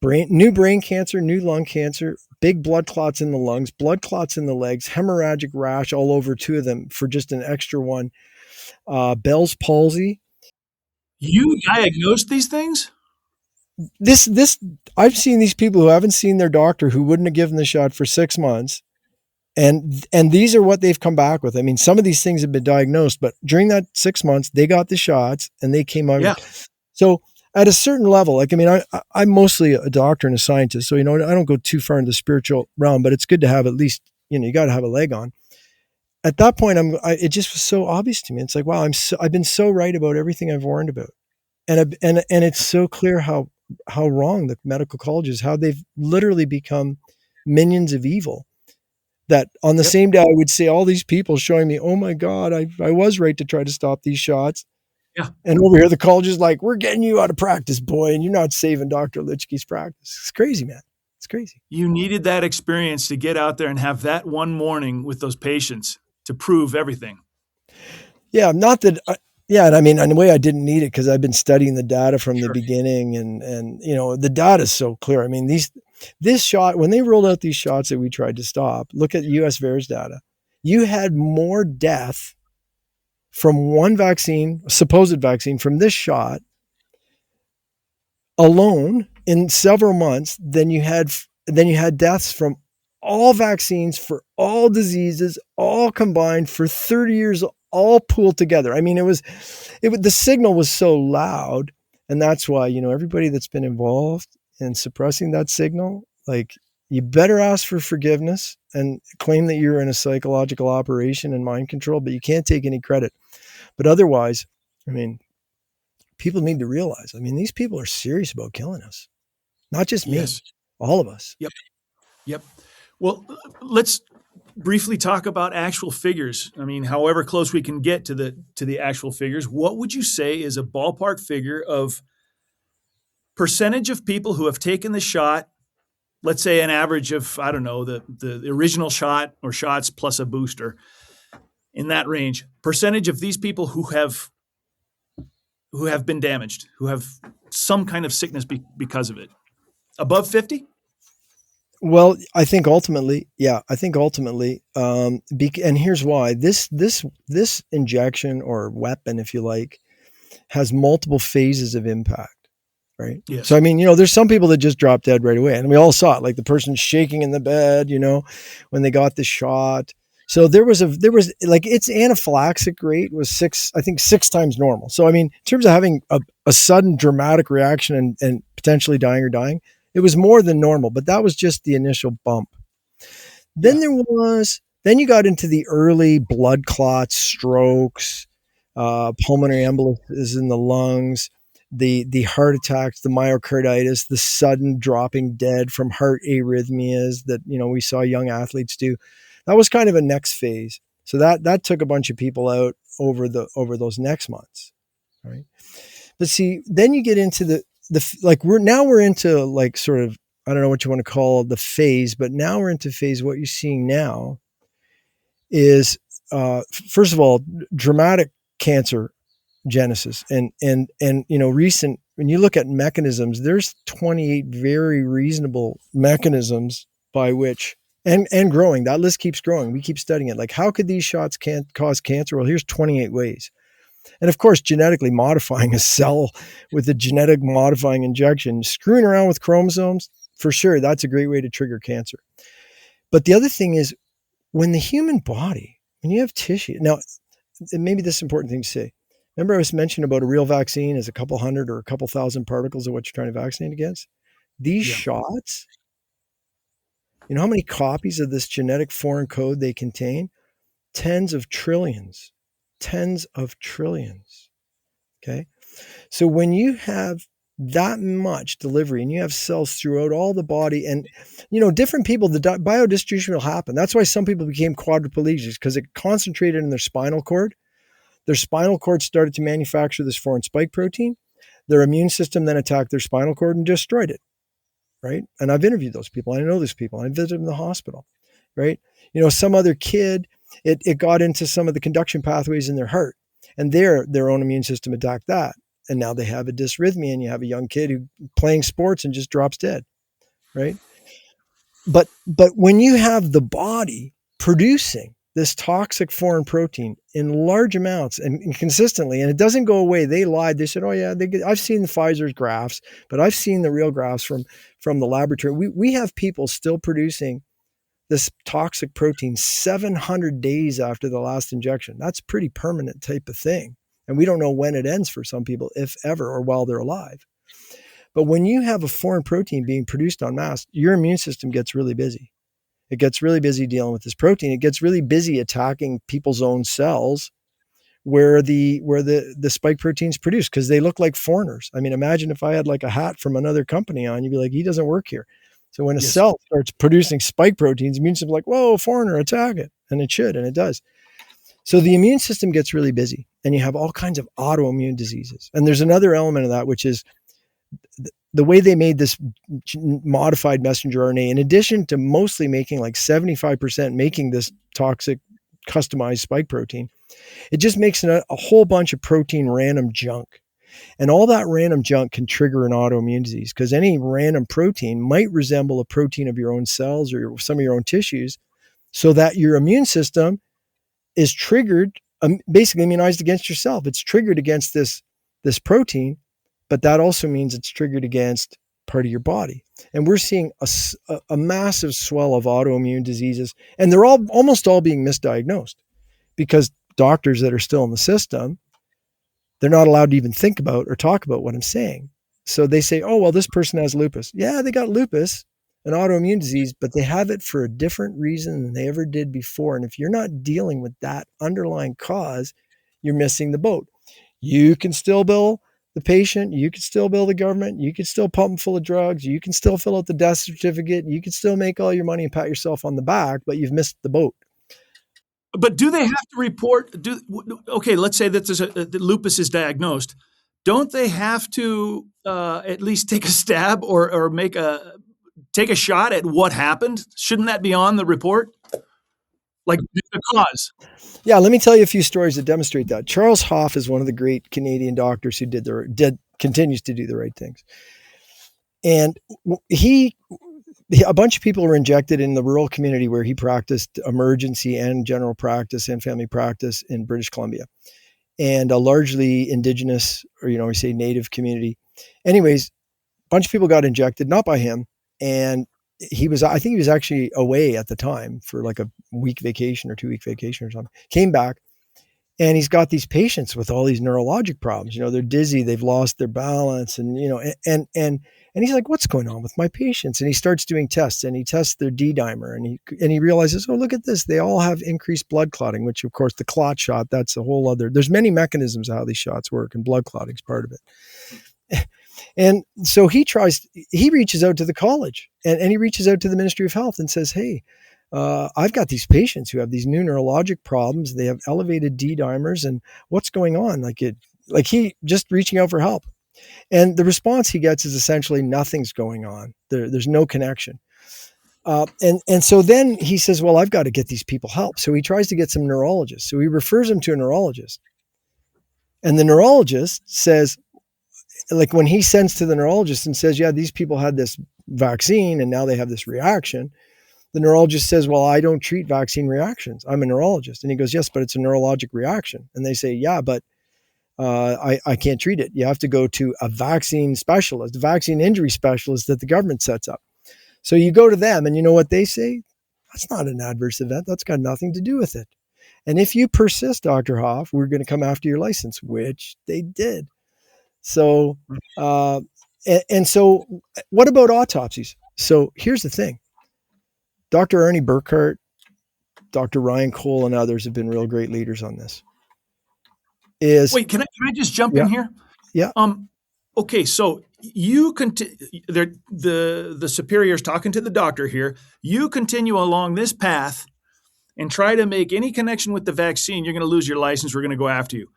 New brain cancer, new lung cancer, big blood clots in the lungs, blood clots in the legs, hemorrhagic rash all over two of them for just an extra one, Bell's palsy. You diagnosed these things? This I've seen these people who haven't seen their doctor, who wouldn't have given the shot for 6 months. And these are what they've come back with. I mean, some of these things have been diagnosed, but during that 6 months, they got the shots and they came out. Yeah. So at a certain level, like, I mean, I'm mostly a doctor and a scientist, so, I don't go too far into the spiritual realm, but it's good to have at least, you got to have a leg on. At that point, it just was so obvious to me. It's like, wow, I've been so right about everything I've warned about. And it's so clear how wrong the medical college is, how they've literally become minions of evil. That on the same day, I would say all these people showing me, oh my God, I was right to try to stop these shots. Yeah. And over here, the college is like, we're getting you out of practice, boy, and you're not saving Dr. Litchke's practice. It's crazy, man. It's crazy. You needed that experience to get out there and have that one morning with those patients to prove everything. Yeah, not that. And I mean, in a way, I didn't need it because I've been studying the data from the beginning, and the data is so clear. I mean, this shot, when they rolled out these shots that we tried to stop, look at U.S. VAERS data. You had more death from one vaccine, supposed vaccine, from this shot alone in several months than you had deaths from all vaccines for all diseases, all combined for 30 years, all pooled together. I mean, the signal was so loud, and that's why, everybody that's been involved in suppressing that signal, like, you better ask for forgiveness and claim that you're in a psychological operation and mind control, but you can't take any credit. But otherwise, I mean, people need to realize, I mean, these people are serious about killing us. Not just me, all of us. Yep. Well, let's briefly talk about actual figures. I mean, however close we can get to the actual figures, what would you say is a ballpark figure of percentage of people who have taken the shot? Let's say an average of, I don't know, the original shot or shots plus a booster, in that range. Percentage of these people who have been damaged, who have some kind of sickness because of it. Above 50? Well, I think ultimately, and here's why. This injection or weapon, if you like, has multiple phases of impact, right? Yes. So, I mean, there's some people that just drop dead right away, and we all saw it, like the person shaking in the bed, when they got the shot. So there was like, its anaphylaxis rate was 6 times normal. So, I mean, in terms of having a sudden dramatic reaction and potentially dying, it was more than normal, but that was just the initial bump. Then then you got into the early blood clots, strokes, pulmonary embolisms in the lungs, the heart attacks, the myocarditis, the sudden dropping dead from heart arrhythmias that, we saw young athletes do. That was kind of a next phase. So that took a bunch of people out over those next months. Right. But see, then you get into we're into, like, sort of, I don't know what you want to call the phase, but now we're into phase. What you're seeing now is, first of all, dramatic cancer genesis and recent, when you look at mechanisms, there's 28 very reasonable mechanisms by which, and growing, that list keeps growing. We keep studying it. Like, how could these shots cause cancer? Well, here's 28 ways. And of course, genetically modifying a cell with a genetic modifying injection, screwing around with chromosomes, for sure, that's a great way to trigger cancer. But the other thing is, when the human body, when you have tissue, now, maybe this is an important thing to say. Remember I was mentioning about a real vaccine is a couple hundred or a couple thousand particles of what you're trying to vaccinate against? These shots, how many copies of this genetic foreign code they contain? Tens of trillions. Okay. So when you have that much delivery and you have cells throughout all the body, and, different people, the biodistribution will happen. That's why some people became quadriplegics, because it concentrated in their spinal cord. Their spinal cord started to manufacture this foreign spike protein. Their immune system then attacked their spinal cord and destroyed it. Right. And I've interviewed those people. I know those people. I visited them in the hospital. Right. Some other kid, it got into some of the conduction pathways in their heart, and their own immune system attacked that. and now they have a dysrhythmia, and you have a young kid who playing sports and just drops dead, right? But when you have the body producing this toxic foreign protein in large amounts and consistently, and it doesn't go away. They lied. They said, "Oh yeah, I've seen the Pfizer's graphs, but I've seen the real graphs from the laboratory." We have people still producing this toxic protein 700 days after the last injection. That's pretty permanent type of thing, and we don't know when it ends for some people, if ever, or while they're alive. But when you have a foreign protein being produced en masse, your immune system gets really busy. It gets really busy dealing with this protein. It gets really busy attacking people's own cells where the spike proteins produced, because they look like foreigners. I mean, imagine if I had like a hat from another company on, you'd be like, he doesn't work here. So when a cell starts producing spike proteins, immune system like, whoa, foreigner, attack it. And it should, and it does. So the immune system gets really busy, and you have all kinds of autoimmune diseases. And there's another element of that, which is the way they made this modified messenger RNA, in addition to mostly making like 75% making this toxic customized spike protein, it just makes a whole bunch of protein random junk. And all that random junk can trigger an autoimmune disease, because any random protein might resemble a protein of your own cells or some of your own tissues, so that your immune system is triggered, basically immunized against yourself. It's triggered against this protein, but that also means it's triggered against part of your body. And we're seeing a massive swell of autoimmune diseases, and they're almost all being misdiagnosed, because doctors that are still in the system, they're not allowed to even think about or talk about what I'm saying. So they say, oh, well, this person has lupus. Yeah, they got lupus, an autoimmune disease, but they have it for a different reason than they ever did before. And if you're not dealing with that underlying cause, you're missing the boat. You can still bill the patient, you can still bill the government, you can still pump them full of drugs, you can still fill out the death certificate, you can still make all your money and pat yourself on the back, but you've missed the boat. But do they have to report? Okay, let's say that the lupus is diagnosed. Don't they have to at least take a stab or take a shot at what happened? Shouldn't that be on the report? Like the cause? Yeah, let me tell you a few stories that demonstrate that. Charles Hoff is one of the great Canadian doctors who continues to do the right things. And a bunch of people were injected in the rural community where he practiced emergency and general practice and family practice in British Columbia, and a largely indigenous, or, we say native community. Anyways, a bunch of people got injected, not by him. And I think he was actually away at the time for like a week vacation or 2-week vacation or something, came back, and he's got these patients with all these neurologic problems. They're dizzy, they've lost their balance, and he's like, what's going on with my patients? And he starts doing tests, and he tests their D-dimer, and he realizes, oh, look at this. They all have increased blood clotting, which of course the clot shot, that's a whole other, there's many mechanisms how these shots work, and blood clotting is part of it. And so he reaches out to the college, and he reaches out to the Ministry of Health and says, hey, I've got these patients who have these new neurologic problems. They have elevated D-dimers, and what's going on? Like he just reaching out for help. And the response he gets is essentially nothing's going on. There's no connection. And so then he says, well, I've got to get these people help. So he tries to get some neurologists. So he refers them to a neurologist. And the neurologist says, like when he sends to the neurologist and says, yeah, these people had this vaccine and now they have this reaction, the neurologist says, well, I don't treat vaccine reactions. I'm a neurologist. And he goes, yes, but it's a neurologic reaction. And they say, yeah, but I can't treat it. You have to go to a vaccine specialist, a vaccine injury specialist that the government sets up. So you go to them, and you know what they say? That's not an adverse event. That's got nothing to do with it. And if you persist, Dr. Hoff, we're going to come after your license, which they did. So, and so what about autopsies? So here's the thing. Dr. Ernie Burkhart, Dr. Ryan Cole, and others have been real great leaders on this. Wait, can I just jump in here? Yeah. Okay, so you the superior's talking to the doctor here. You continue along this path and try to make any connection with the vaccine, you're going to lose your license. We're going to go after you.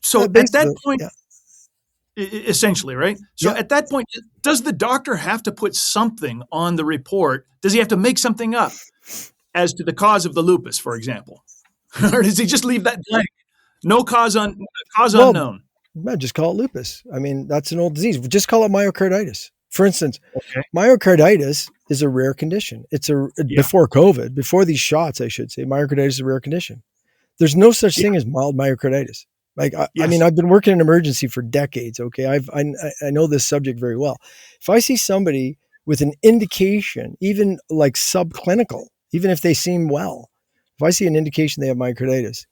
So at that point, essentially, right? So at that point, does the doctor have to put something on the report? Does he have to make something up as to the cause of the lupus, for example? Or does he just leave that blank? No cause unknown. Just call it lupus. I mean, that's an old disease. Just call it myocarditis. For instance, Okay. myocarditis is a rare condition. Yeah. Before COVID, before these shots, I should say, myocarditis is a rare condition. There's no such Yeah. thing as mild myocarditis. I mean, Yes. I've been working in emergency for decades. Okay. I know this subject very well. If I see somebody with an indication, even like subclinical, even if they seem well, if I see an indication they have myocarditis,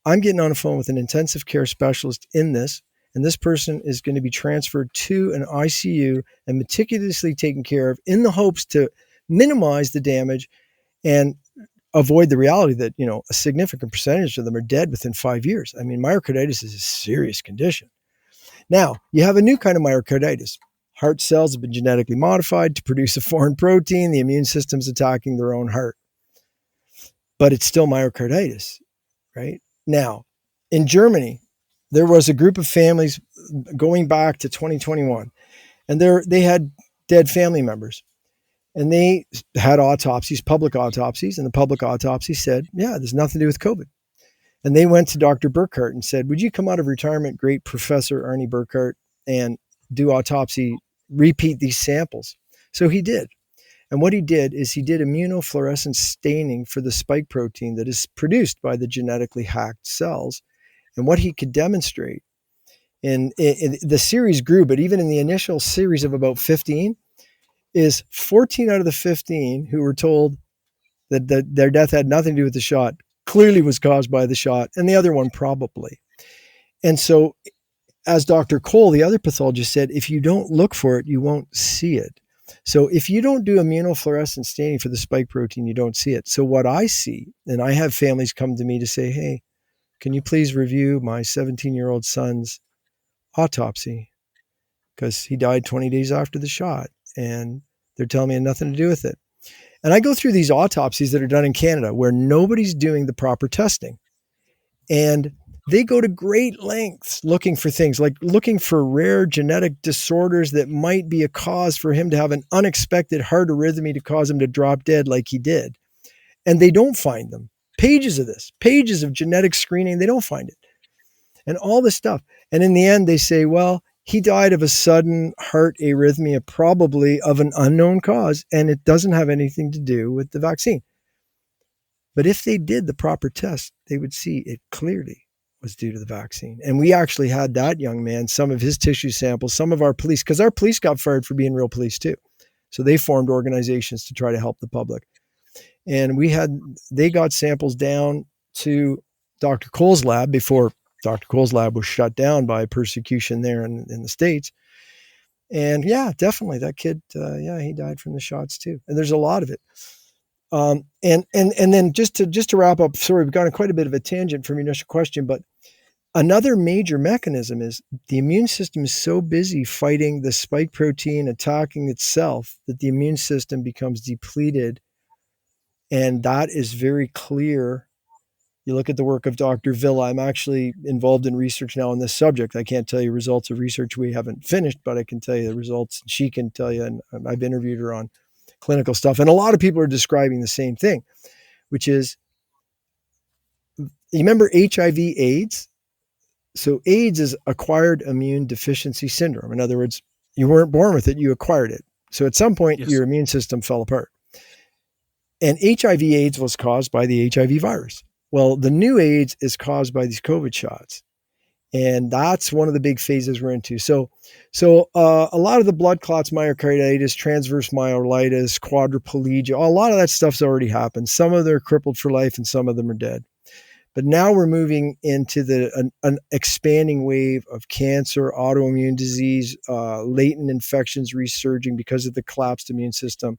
I'm getting on the phone with an intensive care specialist in this, and this person is going to be transferred to an ICU and meticulously taken care of in the hopes to minimize the damage and avoid the reality that, a significant percentage of them are dead within 5 years. I mean, myocarditis is a serious condition. Now, you have a new kind of myocarditis. Heart cells have been genetically modified to produce a foreign protein. The immune system's attacking their own heart. But it's still myocarditis, right? Now, in Germany, there was a group of families going back to 2021, and they had dead family members. And they had autopsies, public autopsies, and the public autopsy said, yeah, there's nothing to do with COVID. And they went to Dr. Burkhardt and said, would you come out of retirement, great Professor Arnie Burkhardt, and do autopsy, repeat these samples? So he did. And what he did is he did immunofluorescence staining for the spike protein that is produced by the genetically hacked cells. And what he could demonstrate in the series grew, but even in the initial series of about 15, is 14 out of the 15 who were told that their death had nothing to do with the shot clearly was caused by the shot, and the other one probably. And so, as Dr. Cole, the other pathologist, said, if you don't look for it, you won't see it. So if you don't do immunofluorescence staining for the spike protein, you don't see it. So what I see, and I have families come to me to say, hey, can you please review my 17-year-old son's autopsy? Because he died 20 days after the shot, and they're telling me it had nothing to do with it. And I go through these autopsies that are done in Canada where nobody's doing the proper testing. And they go to great lengths looking for things, like looking for rare genetic disorders that might be a cause for him to have an unexpected heart arrhythmia to cause him to drop dead like he did. And they don't find them. Pages of this, pages of genetic screening, they don't find it. And all this stuff. And in the end, they say, well, he died of a sudden heart arrhythmia, probably of an unknown cause, and it doesn't have anything to do with the vaccine. But if they did the proper test, they would see it clearly was due to the vaccine. And we actually had that young man, some of his tissue samples, some of our police, because our police got fired for being real police too. So they formed organizations to try to help the public. And they got samples down to Dr. Cole's lab before Dr. Cole's lab was shut down by persecution there in the States. And yeah, definitely that kid, he died from the shots too. And there's a lot of it. And then just to wrap up, sorry, we've gone on quite a bit of a tangent from your initial question, but another major mechanism is the immune system is so busy fighting the spike protein attacking itself that the immune system becomes depleted. And that is very clear. You look at the work of Dr. Villa. I'm actually involved in research now on this subject. I can't tell you results of research we haven't finished, but I can tell you the results. She can tell you, and I've interviewed her on clinical stuff. And a lot of people are describing the same thing, which is, you remember HIV AIDS? So AIDS is acquired immune deficiency syndrome. In other words, you weren't born with it, you acquired it. So at some point, your immune system fell apart. And HIV AIDS was caused by the HIV virus. Well, the new AIDS is caused by these COVID shots. And that's one of the big phases we're into. So a lot of the blood clots, myocarditis, transverse myelitis, quadriplegia, a lot of that stuff's already happened. Some of them are crippled for life and some of them are dead. But now we're moving into an expanding wave of cancer, autoimmune disease, latent infections resurging because of the collapsed immune system,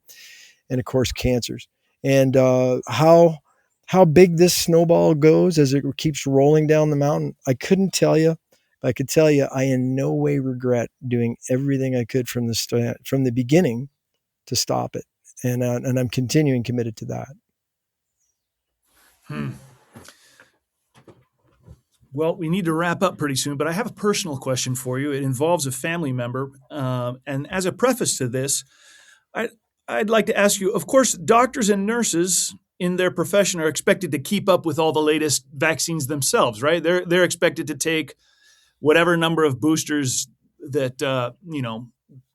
and of course, cancers. And how big this snowball goes as it keeps rolling down the mountain, I couldn't tell you. But I could tell you, I in no way regret doing everything I could from the beginning to stop it, and I'm continuing committed to that. Well, we need to wrap up pretty soon, but I have a personal question for you. It involves a family member. And as a preface to this, I'd like to ask you, of course, doctors and nurses in their profession are expected to keep up with all the latest vaccines themselves, right? They're expected to take whatever number of boosters that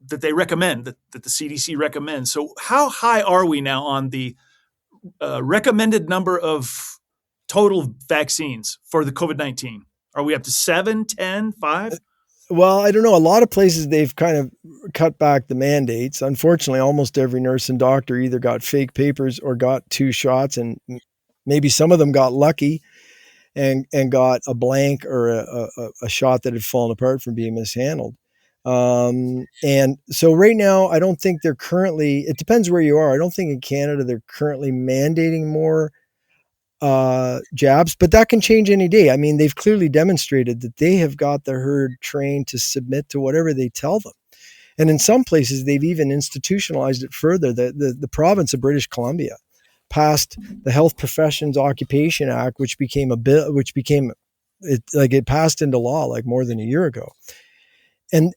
that they recommend, that the CDC recommends. So how high are we now on the recommended number of total vaccines for the COVID-19? Are we up to 7, 10, 5? Well, I don't know. A lot of places they've kind of cut back the mandates. Unfortunately, almost every nurse and doctor either got fake papers or got 2 shots, and maybe some of them got lucky and got a blank or a shot that had fallen apart from being mishandled. And so right now, I don't think they're currently, it depends where you are. I don't think in Canada they're currently mandating more jabs, but that can change any day. I mean, they've clearly demonstrated that they have got the herd trained to submit to whatever they tell them. And in some places, they've even institutionalized it further. The province of British Columbia passed the Health Professions Occupation Act, which became a bill, it passed into law like more than a year ago. And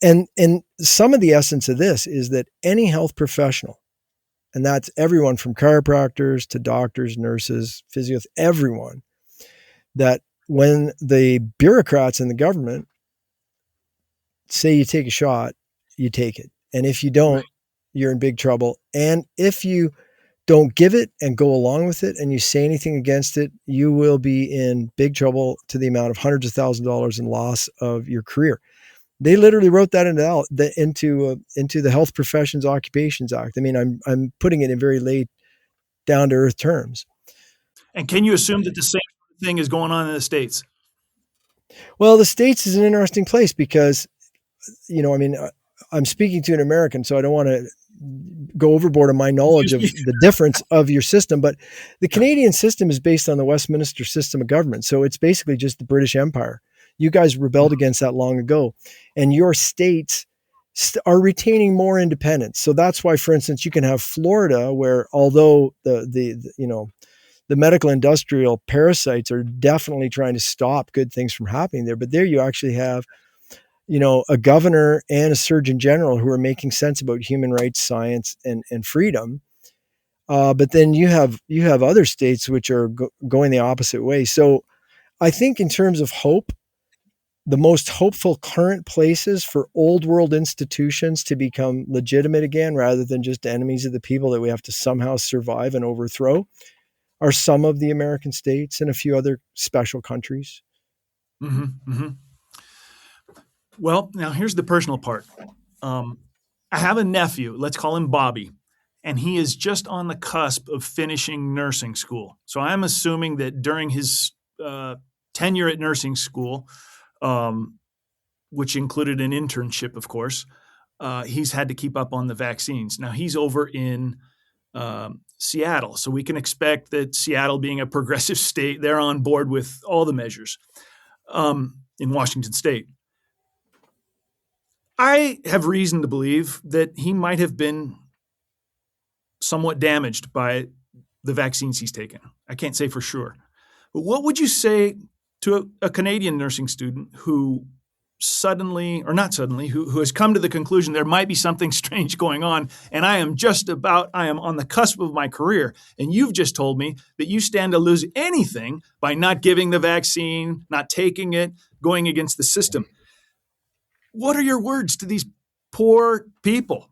some of the essence of this is that any health professional, and that's everyone from chiropractors to doctors, nurses, physios, everyone, that when the bureaucrats in the government say you take a shot, you take it. And if you don't, you're in big trouble. And if you don't give it and go along with it and you say anything against it, you will be in big trouble to the amount of hundreds of thousands of dollars in loss of your career. They literally wrote that into the Health Professions Occupations Act. I mean, I'm putting it in very lay, down to earth terms. And can you assume that the same thing is going on in the States? Well, the States is an interesting place because, I'm speaking to an American, so I don't want to go overboard on my knowledge of the difference of your system. But the Canadian system is based on the Westminster system of government. So it's basically just the British Empire. You guys rebelled against that long ago, and your states are retaining more independence. So that's why, for instance, you can have Florida, where although the medical industrial parasites are definitely trying to stop good things from happening there, but there you actually have, a governor and a surgeon general who are making sense about human rights, science, and freedom. But then you have other states which are going the opposite way. So I think in terms of hope, the most hopeful current places for old world institutions to become legitimate again, rather than just enemies of the people that we have to somehow survive and overthrow, are some of the American states and a few other special countries. Mm-hmm, mm-hmm. Well, now here's the personal part. I have a nephew, let's call him Bobby, and he is just on the cusp of finishing nursing school. So I'm assuming that during his tenure at nursing school, which included an internship, of course, he's had to keep up on the vaccines. Now he's over in Seattle, so we can expect that Seattle, being a progressive state, they're on board with all the measures. In Washington State, I have reason to believe that he might have been somewhat damaged by the vaccines he's taken. I can't say for sure. But what would you say to a Canadian nursing student who who has come to the conclusion there might be something strange going on, and I am on the cusp of my career, and you've just told me that you stand to lose anything by not giving the vaccine, not taking it, going against the system. What are your words to these poor people?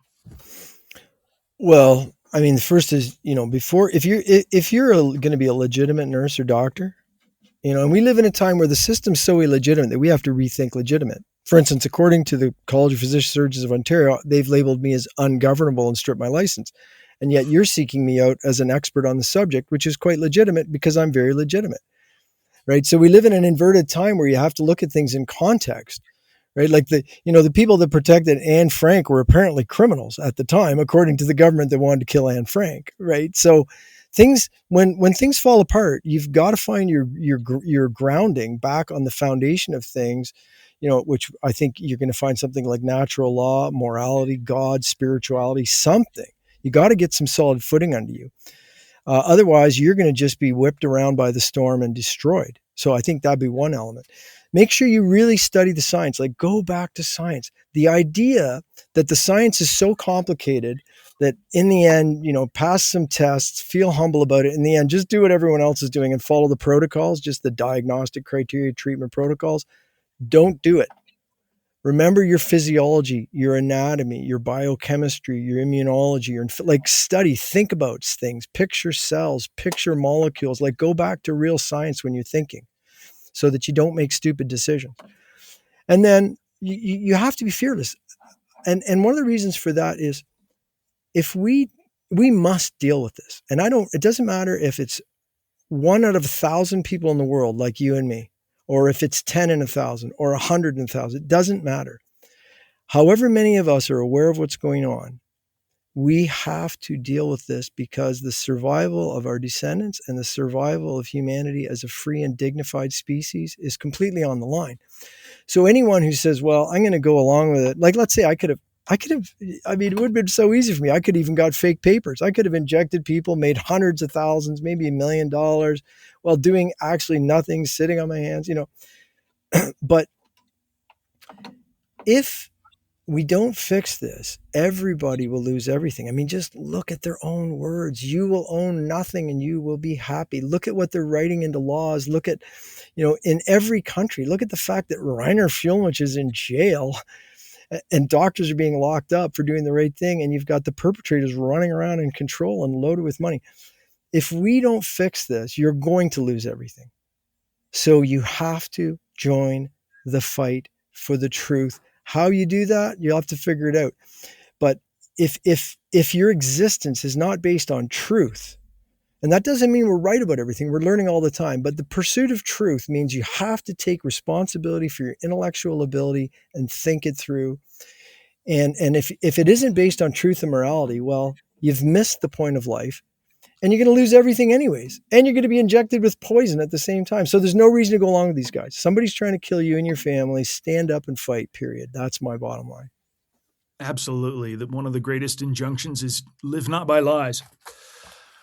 Well, I mean, the first is, if you're going to be a legitimate nurse or doctor, and we live in a time where the system's so illegitimate that we have to rethink legitimate. For instance, according to the College of Physician Surgeons of Ontario, they've labeled me as ungovernable and stripped my license. And yet you're seeking me out as an expert on the subject, which is quite legitimate because I'm very legitimate, right? So we live in an inverted time where you have to look at things in context, right? Like the people that protected Anne Frank were apparently criminals at the time, according to the government that wanted to kill Anne Frank, right? So when things fall apart, you've got to find your grounding back on the foundation of things, which I think you're going to find something like natural law, morality, God, spirituality, something. You got to get some solid footing under you. Otherwise, you're going to just be whipped around by the storm and destroyed. So I think that'd be one element. Make sure you really study the science, like go back to science. The idea that the science is so complicated that in the end, pass some tests, feel humble about it. In the end, just do what everyone else is doing and follow the protocols, just the diagnostic criteria, treatment protocols. Don't do it. Remember your physiology, your anatomy, your biochemistry, your immunology, study, think about things, picture cells, picture molecules, like go back to real science when you're thinking so that you don't make stupid decisions. And then you have to be fearless. And one of the reasons for that is if we must deal with this. And it doesn't matter if it's 1 out of 1,000 people in the world like you and me, or if it's 10 in 1,000 or 100 in 1,000, it doesn't matter. However many of us are aware of what's going on, we have to deal with this because the survival of our descendants and the survival of humanity as a free and dignified species is completely on the line. So anyone who says, well, I'm going to go along with it, like let's say it would have been so easy for me. I could even got fake papers. I could have injected people, made hundreds of thousands, maybe $1 million while doing actually nothing, sitting on my hands, But if we don't fix this, everybody will lose everything. I mean, just look at their own words. You will own nothing and you will be happy. Look at what they're writing into laws. Look at, in every country, look at the fact that Rainer Fuellmich is in jail and doctors are being locked up for doing the right thing. And you've got the perpetrators running around in control and loaded with money. If we don't fix this, you're going to lose everything. So you have to join the fight for the truth. How you do that, you'll have to figure it out. But if your existence is not based on truth, and that doesn't mean we're right about everything, we're learning all the time, but the pursuit of truth means you have to take responsibility for your intellectual ability and think it through. And if it isn't based on truth and morality, well, you've missed the point of life. And you're going to lose everything anyways. And you're going to be injected with poison at the same time. So there's no reason to go along with these guys. Somebody's trying to kill you and your family. Stand up and fight, period. That's my bottom line. Absolutely. One of the greatest injunctions is live not by lies.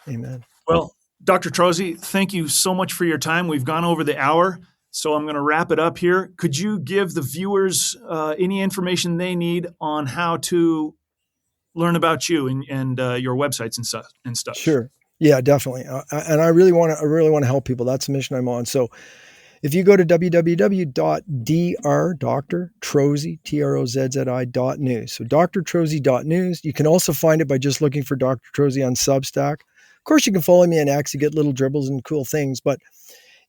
Amen. Well, Dr. Trozzi, thank you so much for your time. We've gone over the hour, so I'm going to wrap it up here. Could you give the viewers any information they need on how to learn about you and your websites and stuff? Sure. Yeah, definitely. And I really want to help people. That's the mission I'm on. So if you go to www.drtrozzi.news, so drtrozzi.news, you can also find it by just looking for Dr. Trozzi on Substack. Of course, you can follow me on X to get little dribbles and cool things. But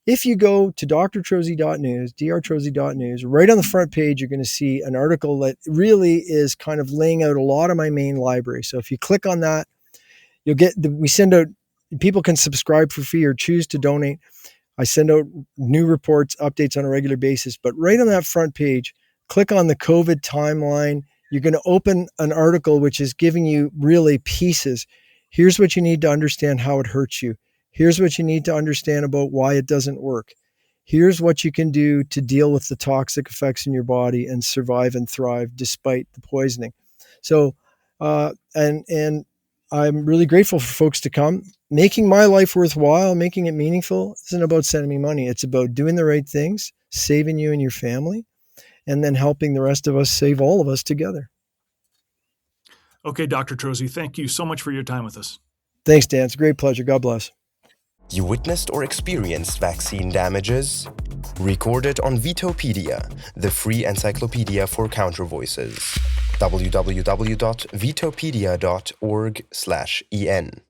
if you go to drtrozzi.news, drtrozzi.news, right on the front page, you're going to see an article that really is kind of laying out a lot of my main library. So if you click on that, you'll get we send out, people can subscribe for free or choose to donate. I send out new reports, updates on a regular basis. But right on that front page, click on the COVID timeline. You're going to open an article which is giving you really pieces. Here's what you need to understand how it hurts you. Here's what you need to understand about why it doesn't work. Here's what you can do to deal with the toxic effects in your body and survive and thrive despite the poisoning. So, and I'm really grateful for folks to come. Making my life worthwhile, making it meaningful isn't about sending me money. It's about doing the right things, saving you and your family, and then helping the rest of us save all of us together. Okay, Dr. Trozzi, thank you so much for your time with us. Thanks, Dan. It's a great pleasure. God bless. You witnessed or experienced vaccine damages? Record it on Vetopedia, the free encyclopedia for counter voices. www.vetopedia.org/en